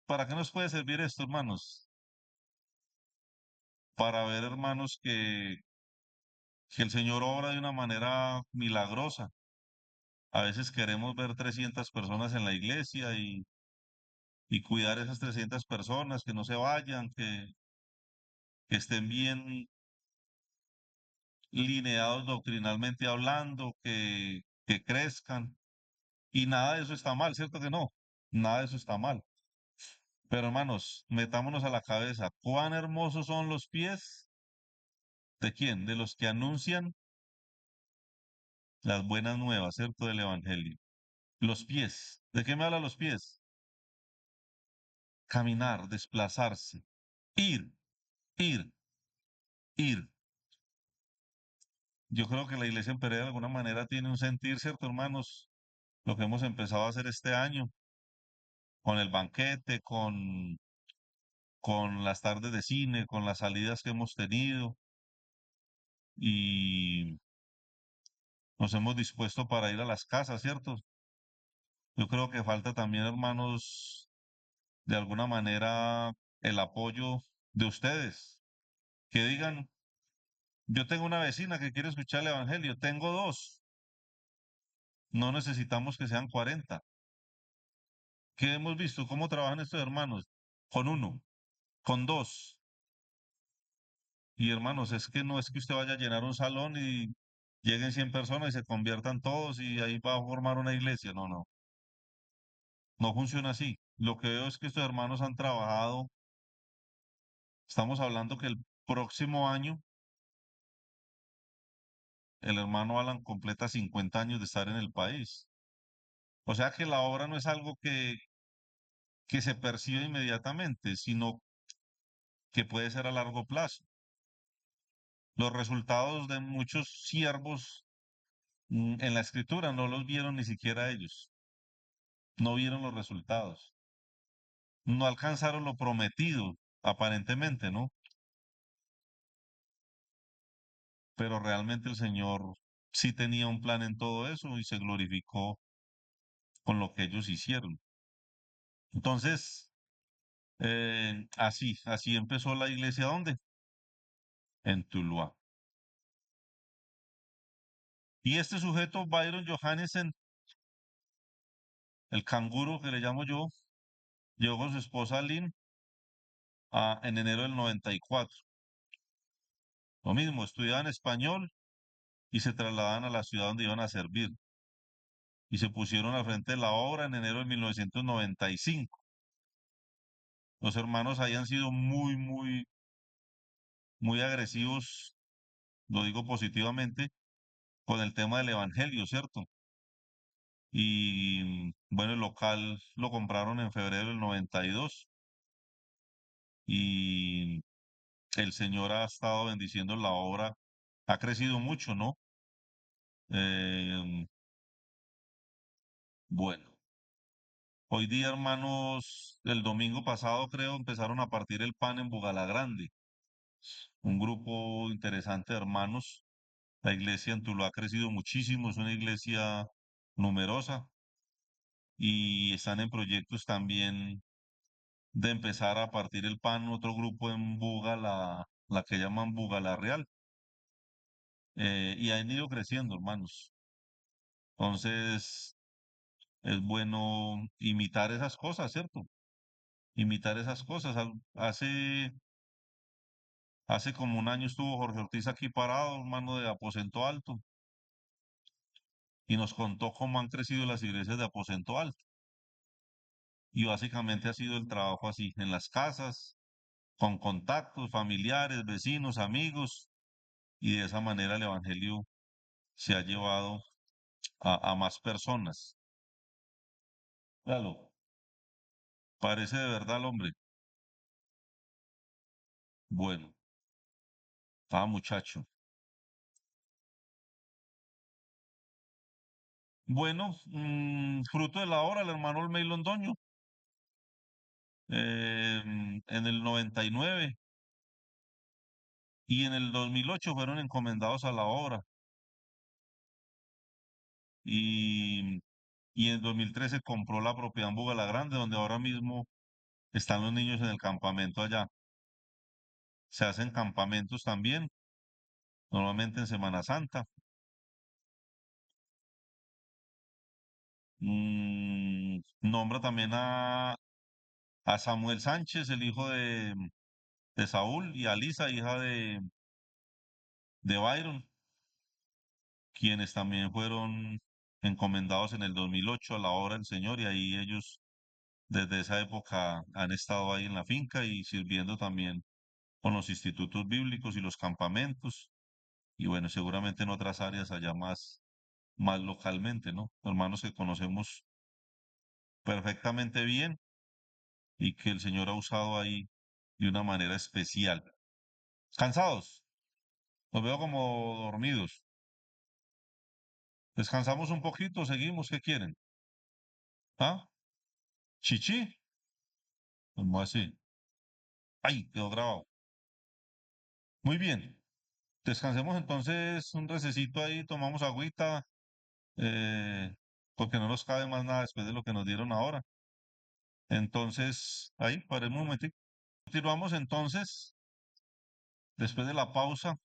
¿Para qué nos puede servir esto, hermanos? Para ver, hermanos, que el Señor obra de una manera milagrosa. A veces queremos ver 300 personas en la iglesia y cuidar esas 300 personas, que no se vayan, que estén bien lineados doctrinalmente hablando, que crezcan. Y nada de eso está mal, ¿cierto que no? Nada de eso está mal. Pero hermanos, metámonos a la cabeza, ¿cuán hermosos son los pies? ¿De quién? De los que anuncian las buenas nuevas, ¿cierto? Del Evangelio. Los pies. ¿De qué me habla los pies? Caminar, desplazarse, ir, ir, ir. Yo creo que la iglesia en Pereira de alguna manera tiene un sentir, ¿cierto, hermanos? Lo que hemos empezado a hacer este año, con el banquete, con las tardes de cine, con las salidas que hemos tenido, y nos hemos dispuesto para ir a las casas, ¿cierto? Yo creo que falta también, hermanos, de alguna manera el apoyo de ustedes, que digan, yo tengo una vecina que quiere escuchar el Evangelio, tengo dos, no necesitamos que sean 40. ¿Qué hemos visto? ¿Cómo trabajan estos hermanos? Con uno, con dos. Y hermanos, es que no es que usted vaya a llenar un salón y lleguen 100 personas y se conviertan todos y ahí va a formar una iglesia. No, no, no funciona así. Lo que veo es que estos hermanos han trabajado. Estamos hablando que el próximo año el hermano Alan completa 50 años de estar en el país. O sea que la obra no es algo que se percibe inmediatamente, sino que puede ser a largo plazo. Los resultados de muchos siervos en la escritura no los vieron ni siquiera ellos, no vieron los resultados, no alcanzaron lo prometido, aparentemente, ¿no? Pero realmente el Señor sí tenía un plan en todo eso y se glorificó con lo que ellos hicieron. Entonces, así empezó la iglesia, ¿dónde? En Tuluá. Y este sujeto, Byron Johannessen, el canguro que le llamo yo, llegó con su esposa Lynn en enero del 94. Lo mismo, estudiaban español y se trasladaban a la ciudad donde iban a servir y se pusieron al frente de la obra en enero de 1995. Los hermanos habían sido muy agresivos, lo digo positivamente, con el tema del evangelio, ¿cierto? Y bueno, el local lo compraron en febrero del 92 y el Señor ha estado bendiciendo la obra, ha crecido mucho, ¿no? Eh, bueno, hoy día, hermanos, el domingo pasado creo empezaron a partir el pan en Bugalagrande, un grupo interesante de hermanos. La iglesia en Tuluá ha crecido muchísimo, es una iglesia numerosa y están en proyectos también de empezar a partir el pan, otro grupo en Buga, la que llaman Buga la Real, y han ido creciendo, hermanos. Entonces, es bueno imitar esas cosas, ¿cierto? Imitar esas cosas. Hace como un año estuvo Jorge Ortiz aquí parado, hermano de Aposento Alto, y nos contó cómo han crecido las iglesias de Aposento Alto. Y básicamente ha sido el trabajo así, en las casas, con contactos familiares, vecinos, amigos, y de esa manera el Evangelio se ha llevado a más personas. Claro, parece de verdad el hombre. Bueno, muchacho. Bueno, fruto de la obra, el hermano Olmey Londoño, en el 99 y en el 2008 fueron encomendados a la obra y, y en 2013 compró la propiedad en Grande, donde ahora mismo están los niños en el campamento allá. Se hacen campamentos también, normalmente en Semana Santa. Nombra también a Samuel Sánchez, el hijo de Saúl, y a Lisa, hija de Byron, quienes también fueron encomendados en el 2008 a la obra del Señor, y ahí ellos desde esa época han estado ahí en la finca y sirviendo también con los institutos bíblicos y los campamentos, y bueno, seguramente en otras áreas allá más localmente, ¿no? Hermanos que conocemos perfectamente bien y que el Señor ha usado ahí de una manera especial. ¿Cansados? Los veo como dormidos. ¿Descansamos un poquito? ¿Seguimos? ¿Qué quieren? ¿Ah? ¿Chichi? ¿Cómo así? ¡Ay! Quedó grabado. Muy bien. Descansemos entonces un recesito ahí, tomamos agüita, eh, porque no nos cabe más nada después de lo que nos dieron ahora. Entonces, ahí, paremos un momentito. Continuamos entonces, después de la pausa.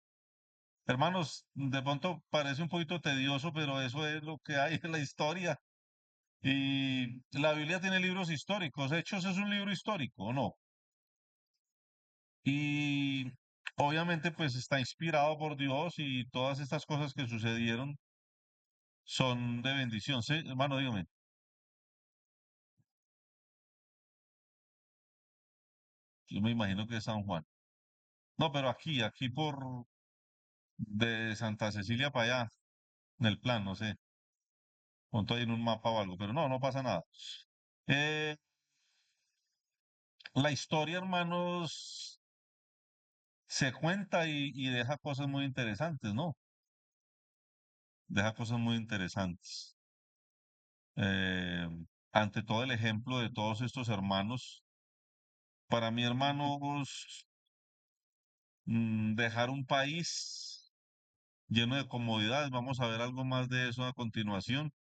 Hermanos, de pronto parece un poquito tedioso, pero eso es lo que hay en la historia. Y la Biblia tiene libros históricos. Hechos es un libro histórico, ¿o no? Y obviamente pues está inspirado por Dios y todas estas cosas que sucedieron son de bendición. Sí, hermano, dígame. Yo me imagino que es San Juan. No, pero aquí por de Santa Cecilia para allá, en el plan, no sé. Ponto ahí en un mapa o algo, pero no, no pasa nada. Eh, la historia, hermanos, se cuenta y deja cosas muy interesantes, ¿no? Deja cosas muy interesantes. Eh, ante todo el ejemplo de todos estos hermanos, para mí, hermanos, dejar un país lleno de comodidades, vamos a ver algo más de eso a continuación,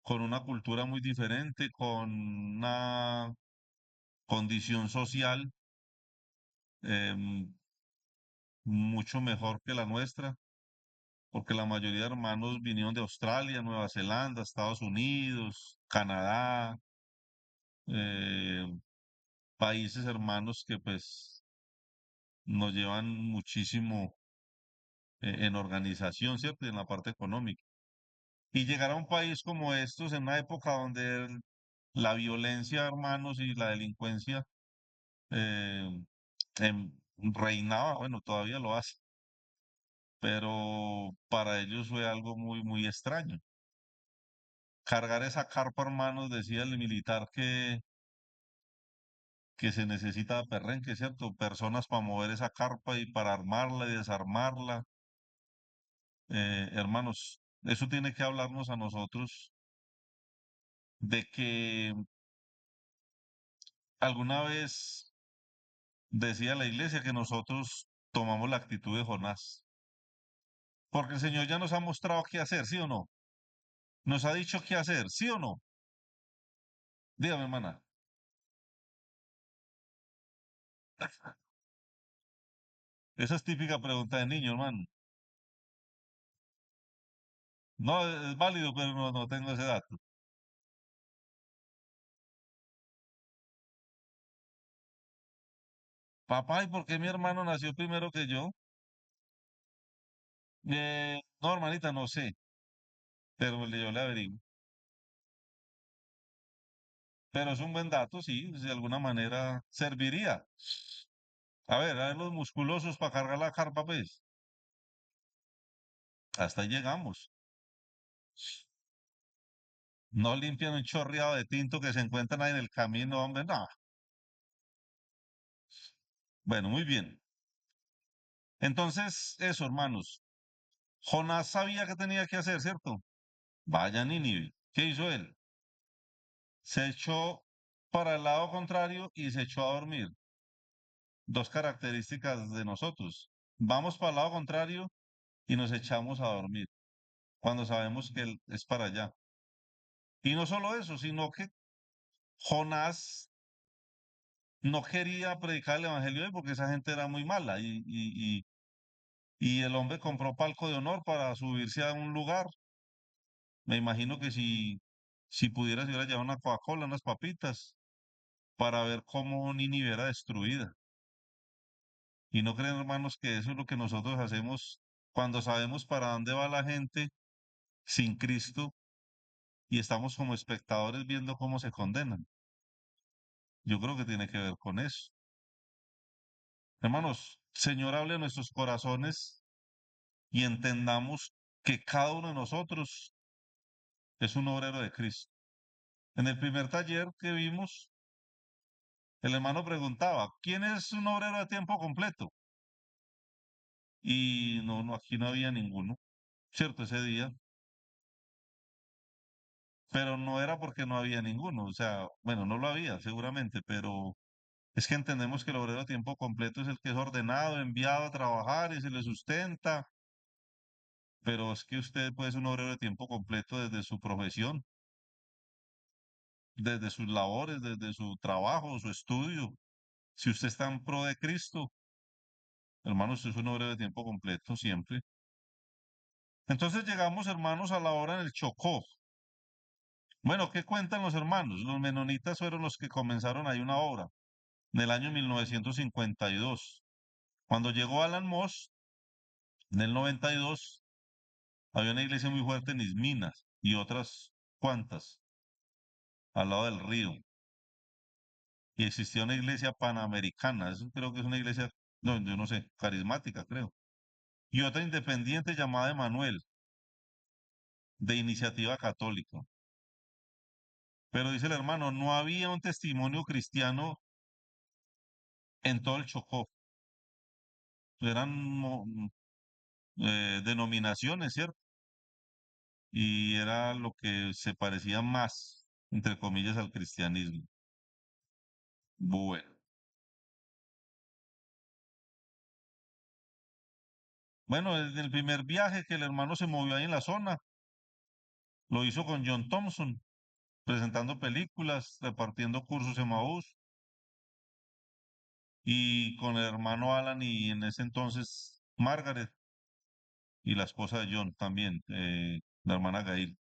con una cultura muy diferente, con una condición social em, mucho mejor que la nuestra, porque la mayoría de hermanos vinieron de Australia, Nueva Zelanda, Estados Unidos, Canadá, eh, países hermanos que pues nos llevan muchísimo en organización, ¿cierto? Y en la parte económica. Y llegar a un país como estos en una época donde la violencia, hermanos, y la delincuencia eh, reinaba, bueno, todavía lo hace, pero para ellos fue algo muy, muy extraño. Cargar esa carpa, hermanos, decía el militar que se necesita perrenque, ¿cierto? Personas para mover esa carpa y para armarla y desarmarla. Hermanos, eso tiene que hablarnos a nosotros de que alguna vez decía la iglesia que nosotros tomamos la actitud de Jonás, porque el Señor ya nos ha mostrado qué hacer, ¿sí o no? Nos ha dicho qué hacer, ¿sí o no? Dígame, hermana. Esa es típica pregunta de niño, hermano. No, es válido, pero no tengo ese dato. Papá, ¿y por qué mi hermano nació primero que yo? No, hermanita, no sé, pero yo le averiguo. Pero es un buen dato, sí, de alguna manera serviría. A ver los musculosos para cargar la carpa, pues. Hasta ahí llegamos. No limpian un chorreado de tinto que se encuentran ahí en el camino, hombre, no. Bueno, muy bien. Entonces, eso, hermanos. Jonás sabía que tenía que hacer, ¿cierto? Vaya a Nínive. ¿Qué hizo él? Se echó para el lado contrario y se echó a dormir. Dos características de nosotros. Vamos para el lado contrario y nos echamos a dormir cuando sabemos que él es para allá. Y no solo eso, sino que Jonás no quería predicar el evangelio de él porque esa gente era muy mala y el hombre compró palco de honor para subirse a un lugar. Me imagino que si pudiera, se hubiera llevado una Coca-Cola, unas papitas, para ver cómo Nínive era destruida. Y no creen, hermanos, que eso es lo que nosotros hacemos cuando sabemos para dónde va la gente sin Cristo y estamos como espectadores viendo cómo se condenan. Yo creo que tiene que ver con eso. Hermanos, Señor, hable a nuestros corazones y entendamos que cada uno de nosotros es un obrero de Cristo. En el primer taller que vimos, el hermano preguntaba, ¿quién es un obrero de tiempo completo? Y no, aquí no había ninguno, ¿cierto? Ese día, pero no era porque no había ninguno, o sea, bueno, no lo había seguramente, pero es que entendemos que el obrero de tiempo completo es el que es ordenado, enviado a trabajar y se le sustenta, pero es que usted puede ser un obrero de tiempo completo desde su profesión, desde sus labores, desde su trabajo, su estudio. Si usted está en pro de Cristo, hermano, usted es un obrero de tiempo completo siempre. Entonces llegamos, hermanos, a la hora en el Chocó. Bueno, ¿qué cuentan los hermanos? Los menonitas fueron los que comenzaron ahí una obra en el año 1952. Cuando llegó Alan Moss, en el 92, había una iglesia muy fuerte en Isminas y otras cuantas al lado del río. Y existía una iglesia panamericana, eso creo que es una iglesia, no, yo no sé, carismática, creo. Y otra independiente llamada Emanuel, de iniciativa católica. Pero dice el hermano, no había un testimonio cristiano en todo el Chocó. Eran denominaciones, ¿cierto? Y era lo que se parecía más, entre comillas, al cristianismo. Bueno, bueno, desde el primer viaje que el hermano se movió ahí en la zona, lo hizo con John Thompson, presentando películas, repartiendo cursos en Maús, y con el hermano Alan y en ese entonces Margaret y la esposa de John también, la hermana Gail.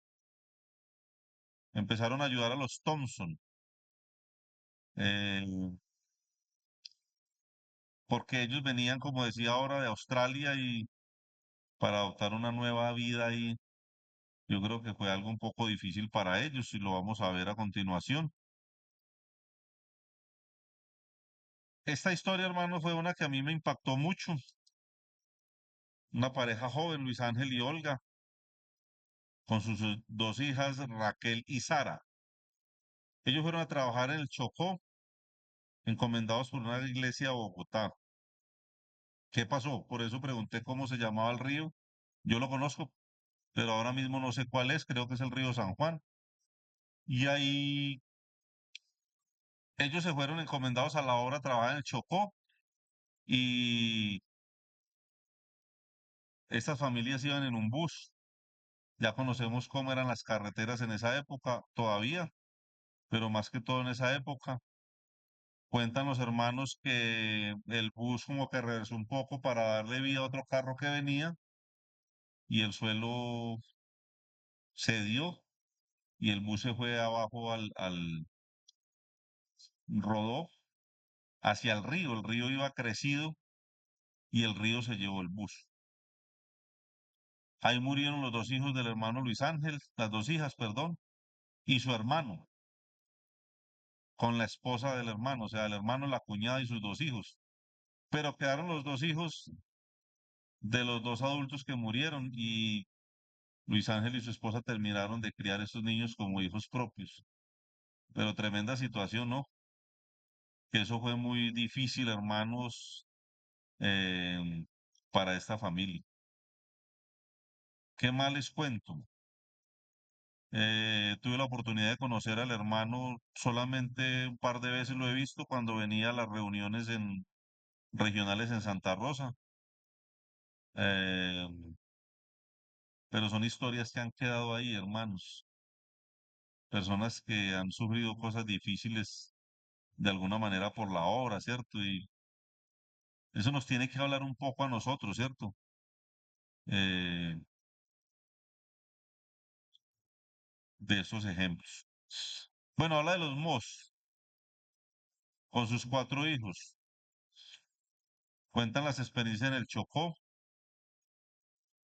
Empezaron a ayudar a los Thompson. porque ellos venían, como decía ahora, de Australia y para adoptar una nueva vida ahí, yo creo que fue algo un poco difícil para ellos y lo vamos a ver a continuación. Esta historia, hermano, fue una que a mí me impactó mucho. Una pareja joven, Luis Ángel y Olga, con sus dos hijas, Raquel y Sara. Ellos fueron a trabajar en el Chocó, encomendados por una iglesia de Bogotá. ¿Qué pasó? Por eso pregunté cómo se llamaba el río. Yo lo conozco, pero ahora mismo no sé cuál es, creo que es el río San Juan. Y ahí ellos se fueron encomendados a la obra, trabajar en el Chocó y estas familias iban en un bus. Ya conocemos cómo eran las carreteras en esa época todavía, pero más que todo en esa época. Cuentan los hermanos que el bus como que regresó un poco para darle vía a otro carro que venía y el suelo cedió y el bus se fue abajo rodó hacia el río iba crecido y el río se llevó el bus. Ahí murieron los dos hijos del hermano Luis Ángel, las dos hijas, perdón, y su hermano, con la esposa del hermano, o sea, el hermano, la cuñada y sus dos hijos. Pero quedaron los dos hijos de los dos adultos que murieron y Luis Ángel y su esposa terminaron de criar estos niños como hijos propios. Pero tremenda situación, ¿no? Que eso fue muy difícil, hermanos, em, para esta familia. ¿Qué más les cuento? Tuve la oportunidad de conocer al hermano solamente un par de veces lo he visto cuando venía a las reuniones regionales en Santa Rosa. em, pero son historias que han quedado ahí, hermanos. Personas que han sufrido cosas difíciles de alguna manera por la obra, ¿cierto? Y eso nos tiene que hablar un poco a nosotros, ¿cierto? Eh, de esos ejemplos. Bueno, habla de los Moss, con sus cuatro hijos. Cuentan las experiencias en el Chocó.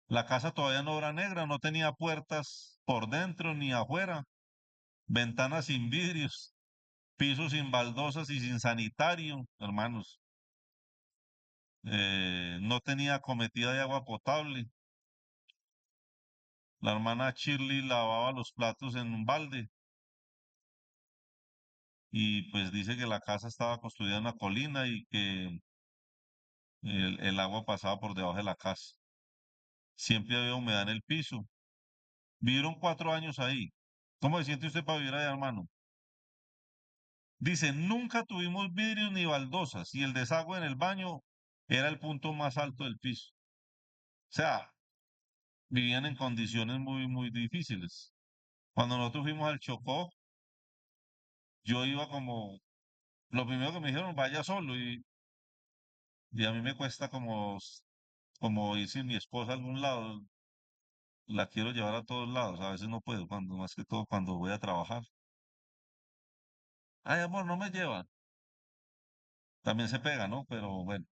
La casa todavía no era negra, no tenía puertas por dentro ni afuera, ventanas sin vidrios, pisos sin baldosas y sin sanitario, hermanos. No tenía cometida de agua potable. La hermana Shirley lavaba los platos en un balde y pues dice que la casa estaba construida en una colina y que el agua pasaba por debajo de la casa. Siempre había humedad en el piso. Vivieron 4 años ahí. ¿Cómo se siente usted para vivir allá, hermano? Dice, nunca tuvimos vidrios ni baldosas y el desagüe en el baño era el punto más alto del piso. O sea, vivían en condiciones muy, muy difíciles. Cuando nosotros fuimos al Chocó, yo iba como, lo primero que me dijeron, vaya solo y a mí me cuesta como ir sin mi esposa a algún lado. La quiero llevar a todos lados, a veces no puedo, cuando, más que todo cuando voy a trabajar. Ay, amor, no me lleva. También se pega, ¿no? Pero bueno,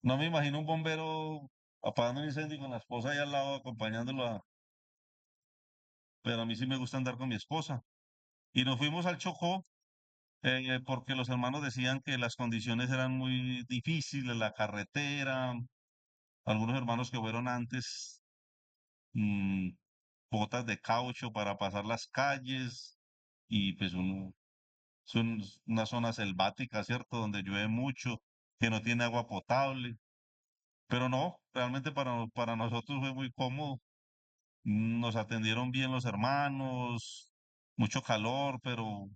no me imagino un bombero apagando un incendio con la esposa ahí al lado acompañándolo pero a mí sí me gusta andar con mi esposa. Y nos fuimos al Chocó porque los hermanos decían que las condiciones eran muy difíciles, la carretera, algunos hermanos que fueron antes, mm, botas de caucho para pasar las calles y pues son una zona selvática, ¿cierto? Donde llueve mucho, que no tiene agua potable. Pero no, realmente para nosotros fue muy cómodo. Nos atendieron bien los hermanos, mucho calor, pero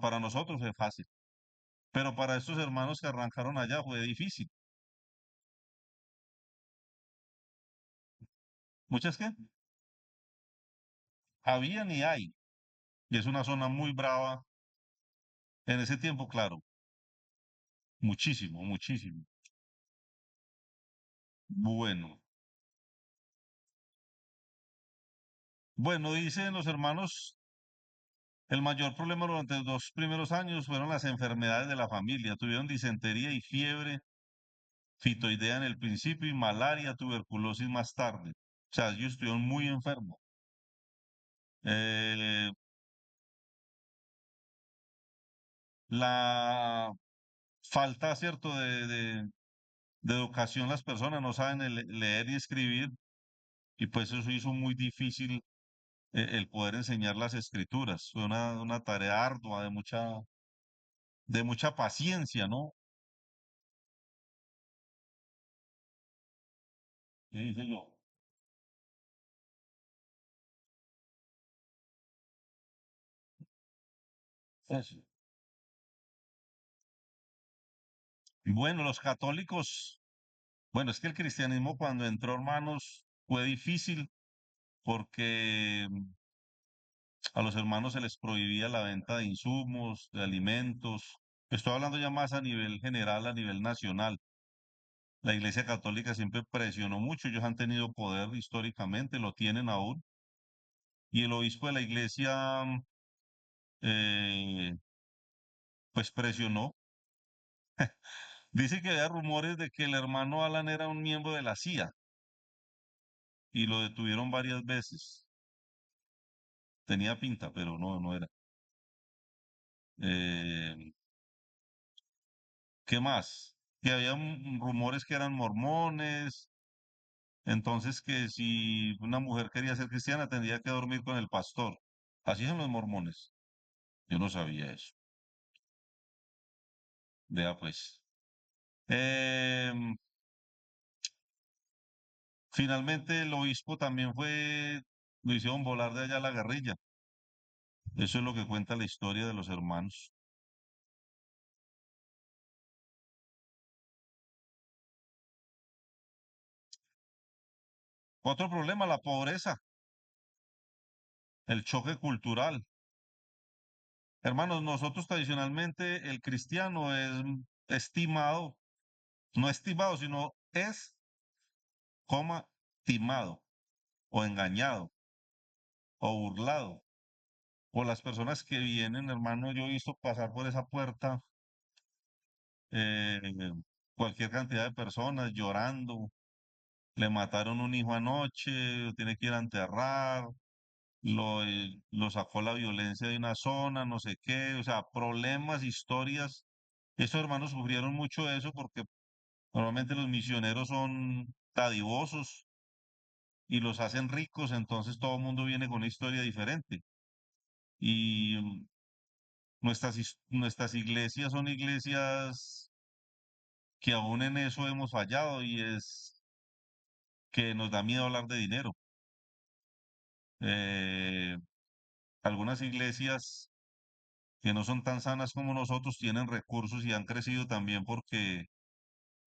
para nosotros fue fácil. Pero para estos hermanos que arrancaron allá fue difícil. Muchas que había ni hay. Y es una zona muy brava. En ese tiempo, claro, muchísimo, muchísimo. Bueno, bueno, dicen los hermanos El mayor problema durante los 2 primeros años fueron las enfermedades de la familia. Tuvieron disentería y fiebre, fitoidea en el principio y malaria, tuberculosis más tarde. O sea, ellos estuvieron muy enfermos. Eh, la falta, ¿cierto?, de educación, las personas no saben leer y escribir, y pues eso hizo muy difícil el poder enseñar las escrituras. Fue una tarea ardua, de mucha paciencia, ¿no? ¿Qué dice yo? Eso. Bueno, los católicos, bueno, es que el cristianismo cuando entró, hermanos, fue difícil porque a los hermanos se les prohibía la venta de insumos, de alimentos. Estoy hablando ya más a nivel general, a nivel nacional. La Iglesia Católica siempre presionó mucho, ellos han tenido poder históricamente, lo tienen aún, y el obispo de la Iglesia, eh, pues presionó. Dice que había rumores de que el hermano Alan era un miembro de la CIA y lo detuvieron varias veces. Tenía pinta, pero no, no era. Eh, ¿Qué más? Que había rumores que eran mormones, entonces que si una mujer quería ser cristiana tendría que dormir con el pastor. Así son los mormones. Yo no sabía eso. Vea pues. Em, Finalmente el obispo también lo hicieron volar de allá a la guerrilla. Eso es lo que cuenta la historia de los hermanos. Otro problema, la pobreza, el choque cultural. Hermanos, nosotros tradicionalmente el cristiano es estimado, no estimado, sino es, coma, timado o engañado o burlado. O las personas que vienen, hermano, yo he visto pasar por esa puerta eh, cualquier cantidad de personas llorando. Le mataron un hijo anoche, lo tiene que ir a enterrar, lo sacó la violencia de una zona, no sé qué, o sea, problemas, historias. Estos hermanos sufrieron mucho eso porque normalmente los misioneros son dadivosos y los hacen ricos, entonces todo el mundo viene con una historia diferente. Y nuestras iglesias son iglesias que aún en eso hemos fallado y es que nos da miedo hablar de dinero. Eh, Algunas iglesias que no son tan sanas como nosotros tienen recursos y han crecido también porque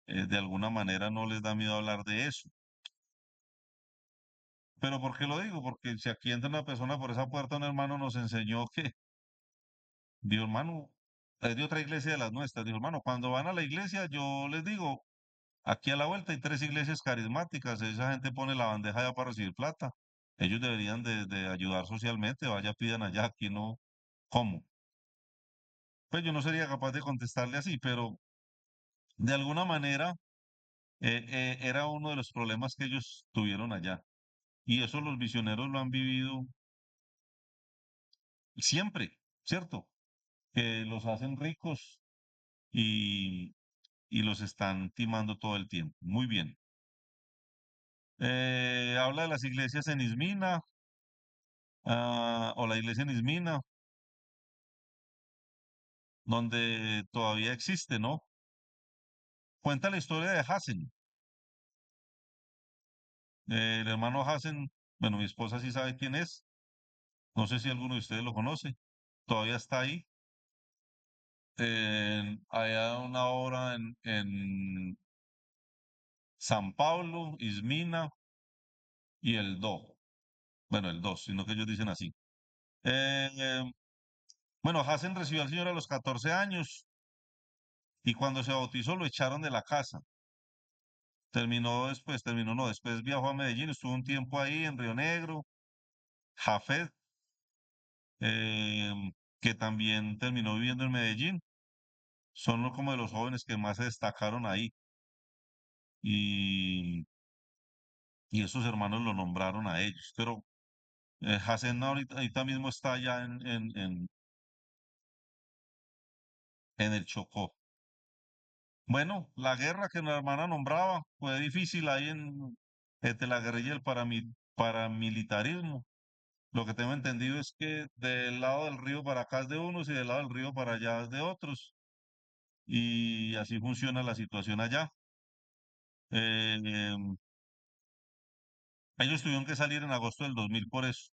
de alguna manera no les da miedo hablar de eso. Pero ¿por qué lo digo? Porque si aquí entra una persona por esa puerta, un hermano nos enseñó que, dijo hermano, es de otra iglesia de las nuestras, dijo hermano, cuando van a la iglesia yo les digo, aquí a la vuelta hay 3 iglesias carismáticas, esa gente pone la bandeja ya para recibir plata. Ellos deberían de ayudar socialmente, vaya, pidan allá, aquí no, ¿cómo? Pues yo no sería capaz de contestarle así, pero de alguna manera era uno de los problemas que ellos tuvieron allá. Y eso los misioneros lo han vivido siempre, ¿cierto? Que los hacen ricos y, y los están timando todo el tiempo. Muy bien. Habla de las iglesias en Ismina, o la iglesia en Ismina, donde todavía existe, ¿no? Cuenta la historia de Hassen. El hermano Hassen, bueno, mi esposa sí sabe quién es. No sé si alguno de ustedes lo conoce. Todavía está ahí. Hay una obra en San Pablo, Ismina y el Do. Bueno, el dos, sino que ellos dicen así. Eh, bueno, Hassen recibió al Señor a los 14 años y cuando se bautizó lo echaron de la casa. Terminó, no, después viajó a Medellín, estuvo un tiempo ahí en Río Negro, Jafet, que también terminó viviendo en Medellín. Como de los jóvenes que más se destacaron ahí. Y, y esos hermanos lo nombraron a ellos. Pero Hassen ahorita mismo está allá en el Chocó. Bueno, la guerra que mi hermana nombraba fue difícil ahí entre la guerrilla y el paramilitarismo. Lo que tengo entendido es que del lado del río para acá es de unos y del lado del río para allá es de otros. Y así funciona la situación allá. Eh, Ellos tuvieron que salir en agosto del 2000 por eso.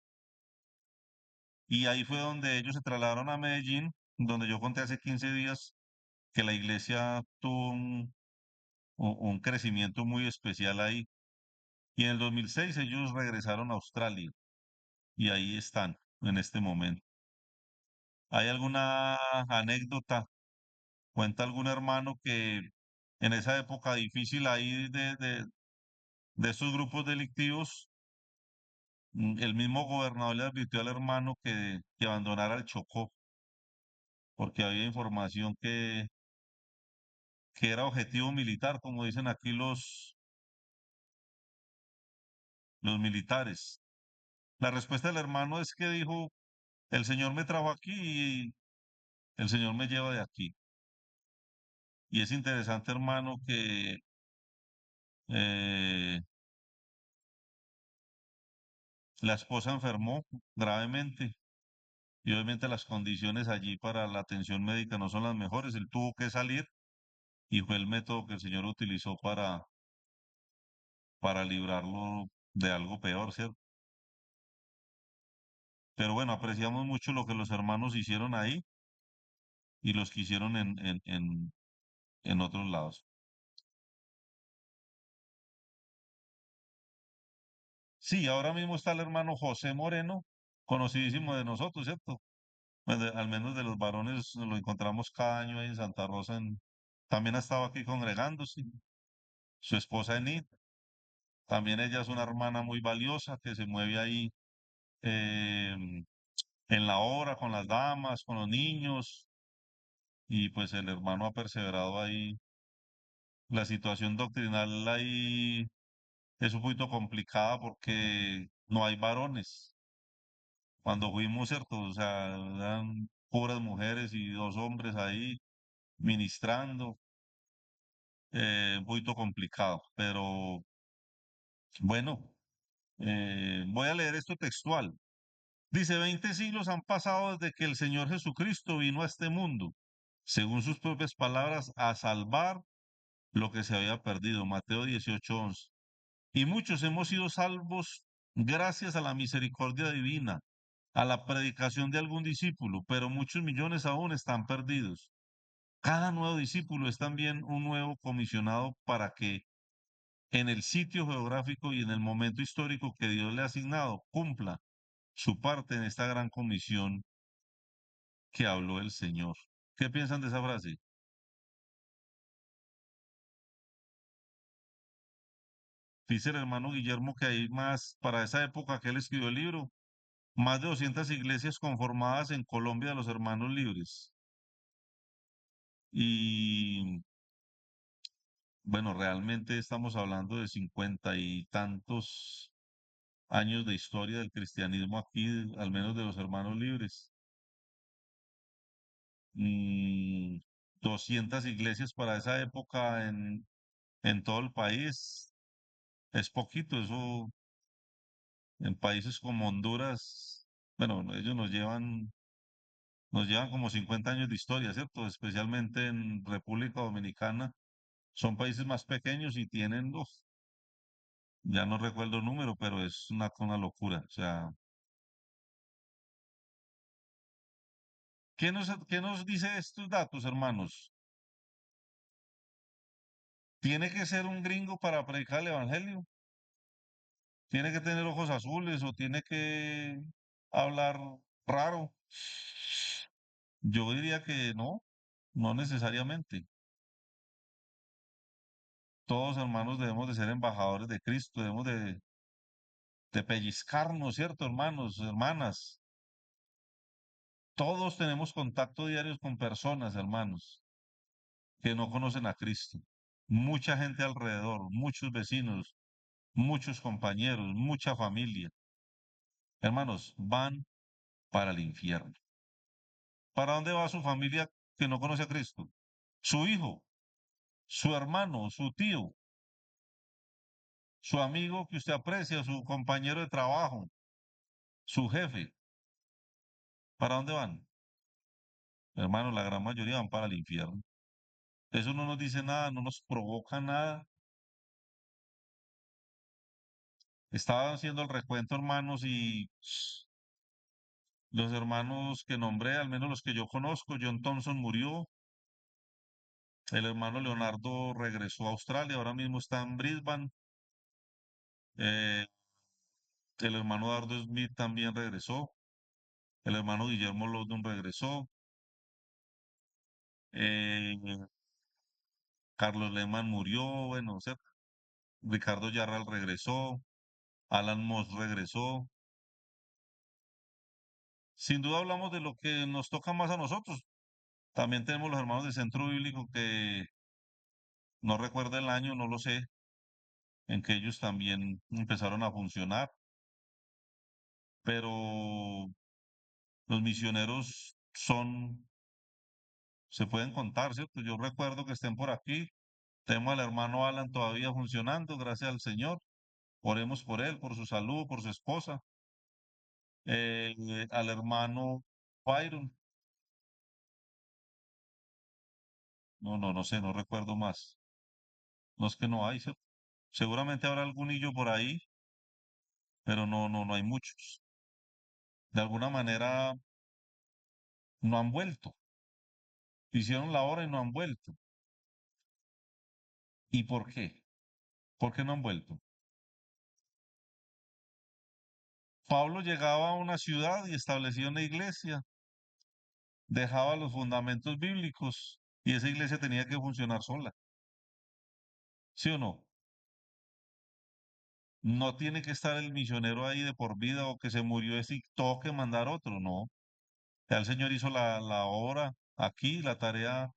Y ahí fue donde ellos se trasladaron a Medellín, donde yo conté hace 15 días que la iglesia tuvo un crecimiento muy especial ahí. Y en el 2006 ellos regresaron a Australia y ahí están en este momento. ¿Hay alguna anécdota? ¿Cuenta algún hermano que en esa época difícil ahí de esos grupos delictivos, el mismo gobernador le advirtió al hermano que abandonara el Chocó, porque había información que era objetivo militar, como dicen aquí los militares? La respuesta del hermano es que dijo, el Señor me trajo aquí y el Señor me lleva de aquí. Y es interesante, hermano, que eh, la esposa enfermó gravemente y obviamente las condiciones allí para la atención médica no son las mejores. Él tuvo que salir y fue el método que el Señor utilizó para librarlo de algo peor, ¿cierto? Pero bueno, apreciamos mucho lo que los hermanos hicieron ahí y los que hicieron en otros lados. Sí, ahora mismo está el hermano José Moreno, conocidísimo de nosotros, ¿cierto? Pues al menos de los varones lo encontramos cada año ahí en Santa Rosa. También ha estado aquí congregándose. Su esposa Enid, también ella es una hermana muy valiosa que se mueve ahí eh, en la obra con las damas, con los niños. Y pues el hermano ha perseverado ahí. La situación doctrinal ahí es un poquito complicada porque no hay varones. Cuando fuimos, ¿cierto? O sea, eran puras mujeres y dos hombres ahí ministrando, un poquito complicado, pero bueno, voy a leer esto textual. Dice, 20 siglos han pasado desde que el Señor Jesucristo vino a este mundo, según sus propias palabras, a salvar lo que se había perdido. Mateo 18:11. Y muchos hemos sido salvos gracias a la misericordia divina, a la predicación de algún discípulo, pero muchos millones aún están perdidos. Cada nuevo discípulo es también un nuevo comisionado para que en el sitio geográfico y en el momento histórico que Dios le ha asignado cumpla su parte en esta gran comisión que habló el Señor. ¿Qué piensan de esa frase? Dice el hermano Guillermo que hay más, para esa época que él escribió el libro, más de 200 iglesias conformadas en Colombia de los Hermanos Libres. Y bueno, realmente estamos hablando de 50 y tantos años de historia del cristianismo aquí, al menos de los Hermanos Libres. Mm, 200 iglesias para esa época en todo el país es poquito. Eso en países como Honduras, bueno, ellos nos llevan como 50 años de historia, ¿cierto? Especialmente en República Dominicana. Son países más pequeños y tienen, uf, ya no recuerdo el número, pero es una locura. O sea, ¿qué nos dice estos datos, hermanos? ¿Tiene que ser un gringo para predicar el evangelio? ¿Tiene que tener ojos azules o tiene que hablar raro? Yo diría que no, no necesariamente. Todos, hermanos, debemos de ser embajadores de Cristo, debemos de pellizcarnos, ¿cierto, hermanos, hermanas? Todos tenemos contacto diario con personas, hermanos, que no conocen a Cristo. Mucha gente alrededor, muchos vecinos, muchos compañeros, mucha familia. Hermanos, van para el infierno. ¿Para dónde va su familia que no conoce a Cristo? Su hijo, su hermano, su tío, su amigo que usted aprecia, su compañero de trabajo, su jefe. ¿Para dónde van? Hermanos, la gran mayoría van para el infierno. Eso no nos dice nada, no nos provoca nada. Estaba haciendo el recuento, hermanos, y los hermanos que nombré, al menos los que yo conozco, John Thompson murió, el hermano Leonardo regresó a Australia, ahora mismo está en Brisbane, eh, el hermano Dardo Smith también regresó, el hermano Guillermo Loudon regresó, eh, Carlos Lehmann murió, bueno, o sea, Ricardo Yarral regresó, Alan Moss regresó. Sin duda hablamos de lo que nos toca más a nosotros. También tenemos los hermanos del Centro Bíblico que no recuerdo el año, no lo sé, en que ellos también empezaron a funcionar, pero los misioneros se pueden contar, ¿cierto? Yo recuerdo que estén por aquí. Tenemos al hermano Alan todavía funcionando, gracias al Señor. Oremos por él, por su salud, por su esposa. Al hermano Byron, no sé, no recuerdo más. No es que no hay, ¿cierto? Seguramente habrá algún hillo por ahí, pero no hay muchos. De alguna manera no han vuelto. Hicieron la hora y no han vuelto. ¿Y por qué? ¿Por qué no han vuelto? Pablo llegaba a una ciudad y establecía una iglesia, dejaba los fundamentos bíblicos y esa iglesia tenía que funcionar sola. ¿Sí o no? No tiene que estar el misionero ahí de por vida o que se murió ese y toque mandar otro, no. Ya el Señor hizo la obra aquí, la tarea,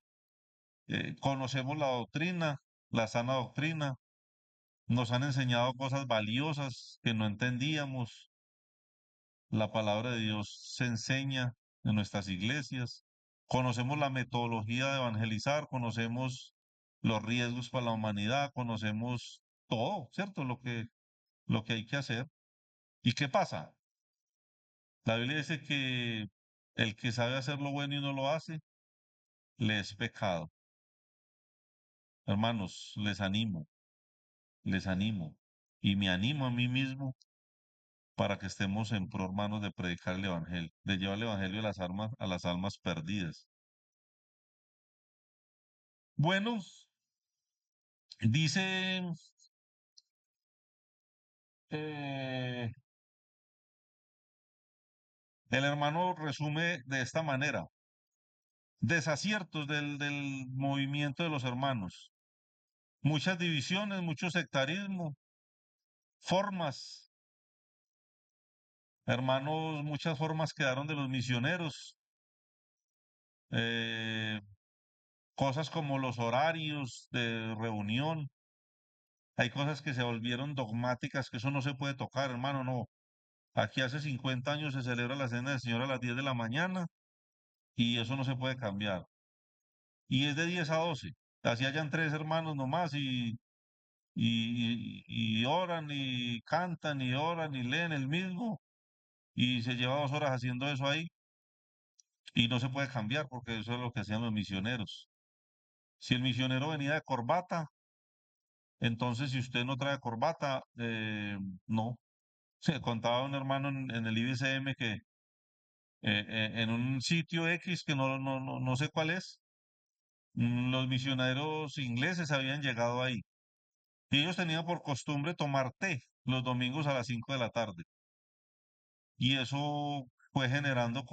conocemos la doctrina, la sana doctrina, nos han enseñado cosas valiosas que no entendíamos. La palabra de Dios se enseña en nuestras iglesias. Conocemos la metodología de evangelizar, conocemos los riesgos para la humanidad, conocemos todo, ¿cierto? Lo que hay que hacer. ¿Y qué pasa? La Biblia dice que el que sabe hacer lo bueno y no lo hace, le es pecado. Hermanos, les animo y me animo a mí mismo para que estemos en pro, hermanos, de predicar el evangelio, de llevar el evangelio a las almas perdidas. Bueno, dice eh, el hermano resume de esta manera: desaciertos del movimiento de los hermanos, muchas divisiones, mucho sectarismo, formas, hermanos, muchas formas quedaron de los misioneros, eh, cosas como los horarios de reunión, hay cosas que se volvieron dogmáticas, que eso no se puede tocar, hermano, no. Aquí hace 50 años se celebra la cena del Señor a las 10 de la mañana y eso no se puede cambiar. Y es de 10 a 12. Así hayan tres hermanos nomás y oran y cantan y oran y leen el mismo y se lleva 2 horas haciendo eso ahí y no se puede cambiar porque eso es lo que hacían los misioneros. Si el misionero venía de corbata, entonces si usted no trae corbata, no. Se contaba un hermano en el IBCM que en un sitio X que no sé cuál es, los misioneros ingleses habían llegado ahí. Y ellos tenían por costumbre tomar té los domingos a las 5 de la tarde. Y eso fue generando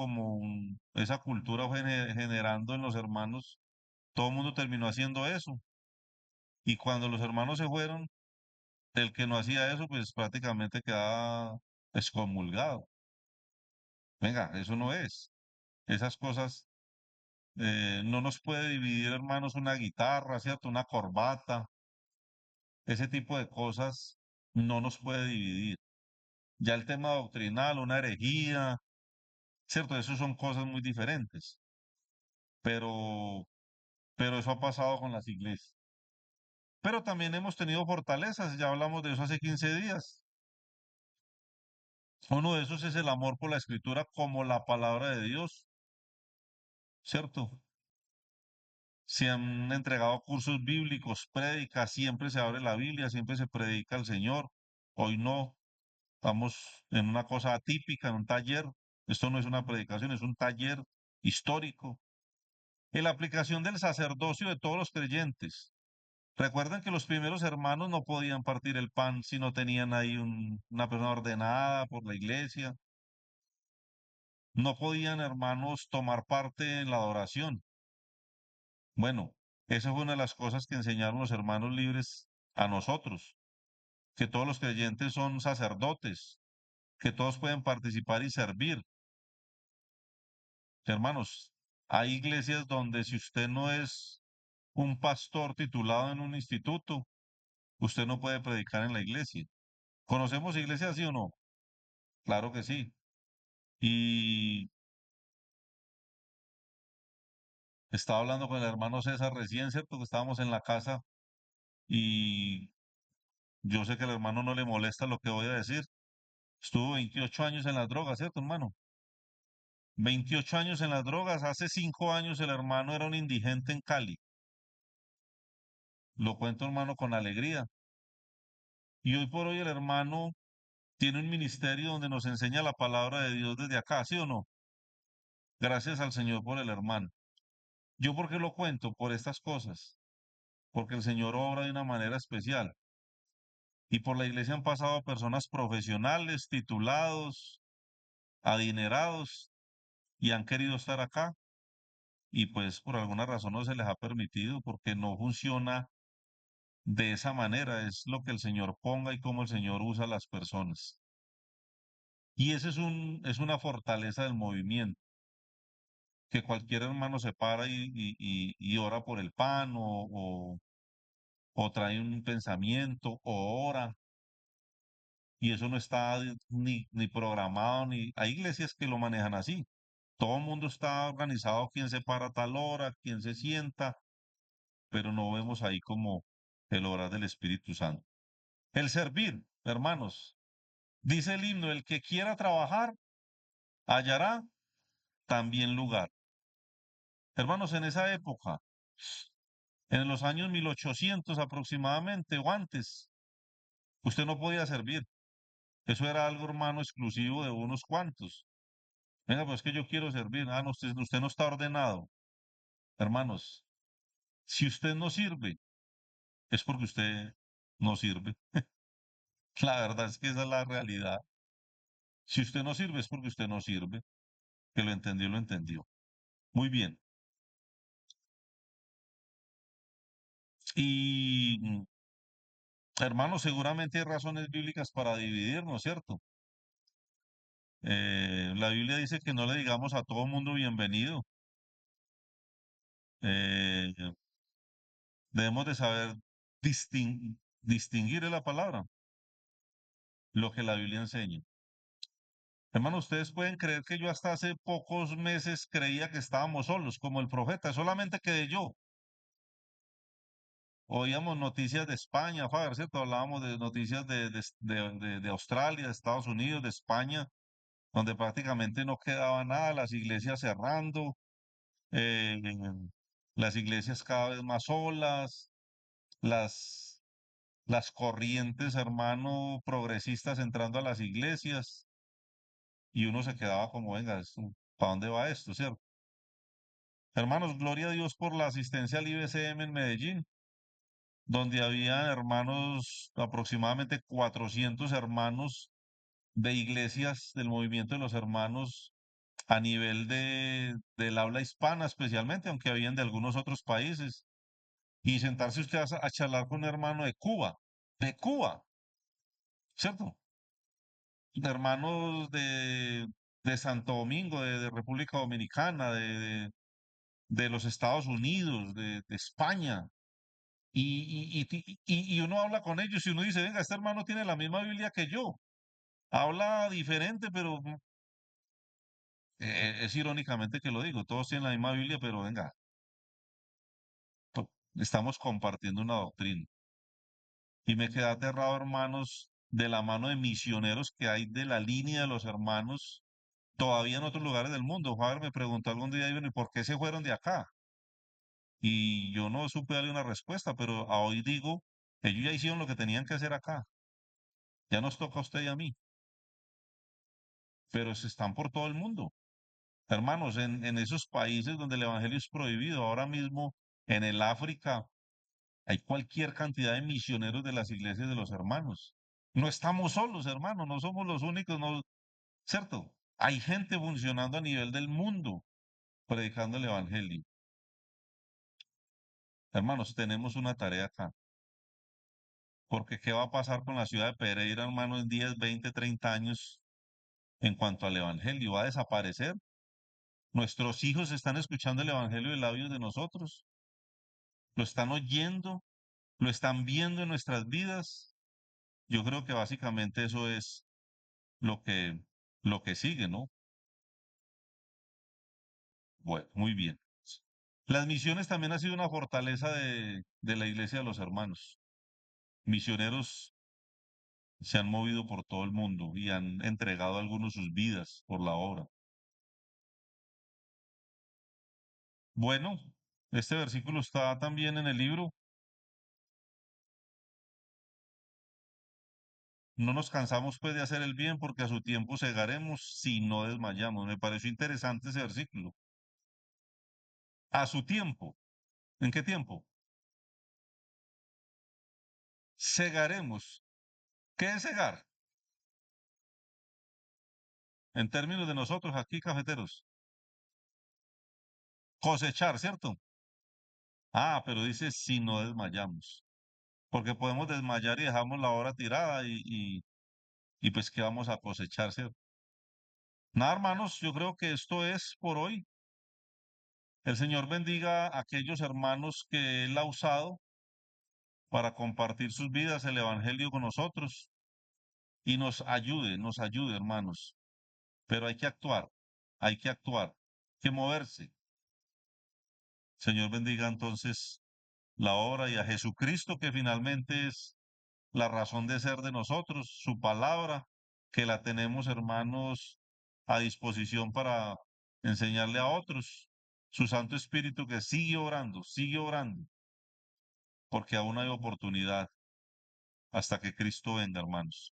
esa cultura fue generando en los hermanos, todo el mundo terminó haciendo eso. Y cuando los hermanos se fueron, el que no hacía eso, pues prácticamente quedaba excomulgado. Venga, eso no es. Esas cosas no nos puede dividir, hermanos, una guitarra, ¿cierto? Una corbata, ese tipo de cosas no nos puede dividir. Ya el tema doctrinal, una herejía, ¿cierto? Eso son cosas muy diferentes, pero, pero eso ha pasado con las iglesias. Pero también hemos tenido fortalezas, ya hablamos de eso hace 15 días. Uno de esos es el amor por la escritura como la palabra de Dios, ¿cierto? Se han entregado cursos bíblicos, prédicas, siempre se abre la Biblia, siempre se predica al Señor. Hoy no, estamos en una cosa atípica, en un taller. Esto no es una predicación, es un taller histórico. En la aplicación del sacerdocio de todos los creyentes. Recuerden que los primeros hermanos no podían partir el pan si no tenían ahí una persona ordenada por la iglesia. No podían, hermanos, tomar parte en la adoración. Bueno, esa fue una de las cosas que enseñaron los hermanos libres a nosotros, que todos los creyentes son sacerdotes, que todos pueden participar y servir. Hermanos, hay iglesias donde si usted no es un pastor titulado en un instituto, usted no puede predicar en la iglesia. ¿Conocemos iglesias, sí o no? Claro que sí. Y estaba hablando con el hermano César recién, ¿cierto? Que estábamos en la casa y yo sé que al hermano no le molesta lo que voy a decir. Estuvo 28 años en las drogas, ¿cierto, hermano? 28 años en las drogas. Hace 5 años el hermano era un indigente en Cali. Lo cuento, hermano, con alegría. Y hoy por hoy el hermano tiene un ministerio donde nos enseña la palabra de Dios desde acá, ¿sí o no? Gracias al Señor por el hermano. ¿Yo por qué lo cuento? Por estas cosas. Porque el Señor obra de una manera especial. Y por la iglesia han pasado personas profesionales, titulados, adinerados, y han querido estar acá. Y pues por alguna razón no se les ha permitido porque no funciona de esa manera. Es lo que el Señor ponga y cómo el Señor usa a las personas. Y ese es una fortaleza del movimiento, que cualquier hermano se para y ora por el pan o trae un pensamiento o ora. Y eso no está ni programado, ni hay iglesias que lo manejan así. Todo el mundo está organizado, quién se para a tal hora, quién se sienta, pero no vemos ahí como el obrar del Espíritu Santo. El servir, hermanos, dice el himno, el que quiera trabajar, hallará también lugar. Hermanos, en esa época, en los años 1800 aproximadamente o antes, usted no podía servir. Eso era algo, hermano, exclusivo de unos cuantos. Venga, pues que yo quiero servir. Ah, no, usted no está ordenado. Hermanos, si usted no sirve, es porque usted no sirve. La verdad es que esa es la realidad. Si usted no sirve, es porque usted no sirve. Que lo entendió, lo entendió. Muy bien. Y, hermanos, seguramente hay razones bíblicas para dividirnos, ¿cierto? La Biblia dice que no le digamos a todo mundo bienvenido. Eh, debemos de saber distinguir en la palabra lo que la Biblia enseña. Hermano, ustedes pueden creer que yo hasta hace pocos meses creía que estábamos solos, como el profeta, solamente quedé yo. Oíamos noticias de España, Faber, ¿cierto? Hablábamos de noticias de Australia, de Estados Unidos, de España, donde prácticamente no quedaba nada, las iglesias cerrando, eh, las iglesias cada vez más solas, las, las corrientes, hermano, progresistas entrando a las iglesias, y uno se quedaba como, venga, ¿para dónde va esto, cierto? Hermanos, gloria a Dios por la asistencia al IBCM en Medellín, donde había hermanos, aproximadamente 400 hermanos de iglesias del movimiento de los hermanos a nivel del habla hispana especialmente, aunque habían de algunos otros países. Y sentarse usted a charlar con un hermano de Cuba, ¿cierto? Hermanos de Santo Domingo, de República Dominicana, de los Estados Unidos, de España. Y uno habla con ellos y uno dice, venga, este hermano tiene la misma Biblia que yo. Habla diferente, pero es irónicamente que lo digo, todos tienen la misma Biblia, pero venga, estamos compartiendo una doctrina. Y me quedé aterrado, hermanos, de la mano de misioneros que hay de la línea de los hermanos todavía en otros lugares del mundo. Javier me preguntó algún día, ¿y bueno, ¿y por qué se fueron de acá? Y yo no supe darle una respuesta, pero a hoy digo, ellos ya hicieron lo que tenían que hacer acá. Ya nos toca a usted y a mí, pero se están por todo el mundo. Hermanos, en esos países donde el evangelio es prohibido, ahora mismo en el África hay cualquier cantidad de misioneros de las iglesias de los hermanos. No estamos solos, hermanos, no somos los únicos, no, ¿cierto? Hay gente funcionando a nivel del mundo predicando el evangelio. Hermanos, tenemos una tarea acá, porque ¿qué va a pasar con la ciudad de Pereira, hermano, en 10, 20, 30 años en cuanto al evangelio? ¿Va a desaparecer? Nuestros hijos están escuchando el evangelio de labios de nosotros, lo están oyendo, lo están viendo en nuestras vidas. Yo creo que básicamente eso es lo que, lo que sigue, ¿no? Bueno, muy bien. Las misiones también ha sido una fortaleza de la Iglesia de los Hermanos. Misioneros se han movido por todo el mundo y han entregado algunos sus vidas por la obra. Bueno, este versículo está también en el libro. No nos cansamos pues de hacer el bien porque a su tiempo segaremos si no desmayamos. Me pareció interesante ese versículo. A su tiempo. ¿En qué tiempo? Segaremos. ¿Qué es segar? En términos de nosotros aquí, cafeteros. Cosechar, ¿cierto? Ah, pero dice si no desmayamos. Porque podemos desmayar y dejamos la hora tirada y pues ¿qué vamos a cosechar, cierto? Nada, hermanos, yo creo que esto es por hoy. El Señor bendiga a aquellos hermanos que Él ha usado para compartir sus vidas, el Evangelio con nosotros y nos ayude, hermanos. Pero hay que moverse. Señor bendiga entonces la obra y a Jesucristo que finalmente es la razón de ser de nosotros, su palabra, que la tenemos, hermanos, a disposición para enseñarle a otros, su Santo Espíritu que sigue orando, porque aún hay oportunidad hasta que Cristo venga, hermanos.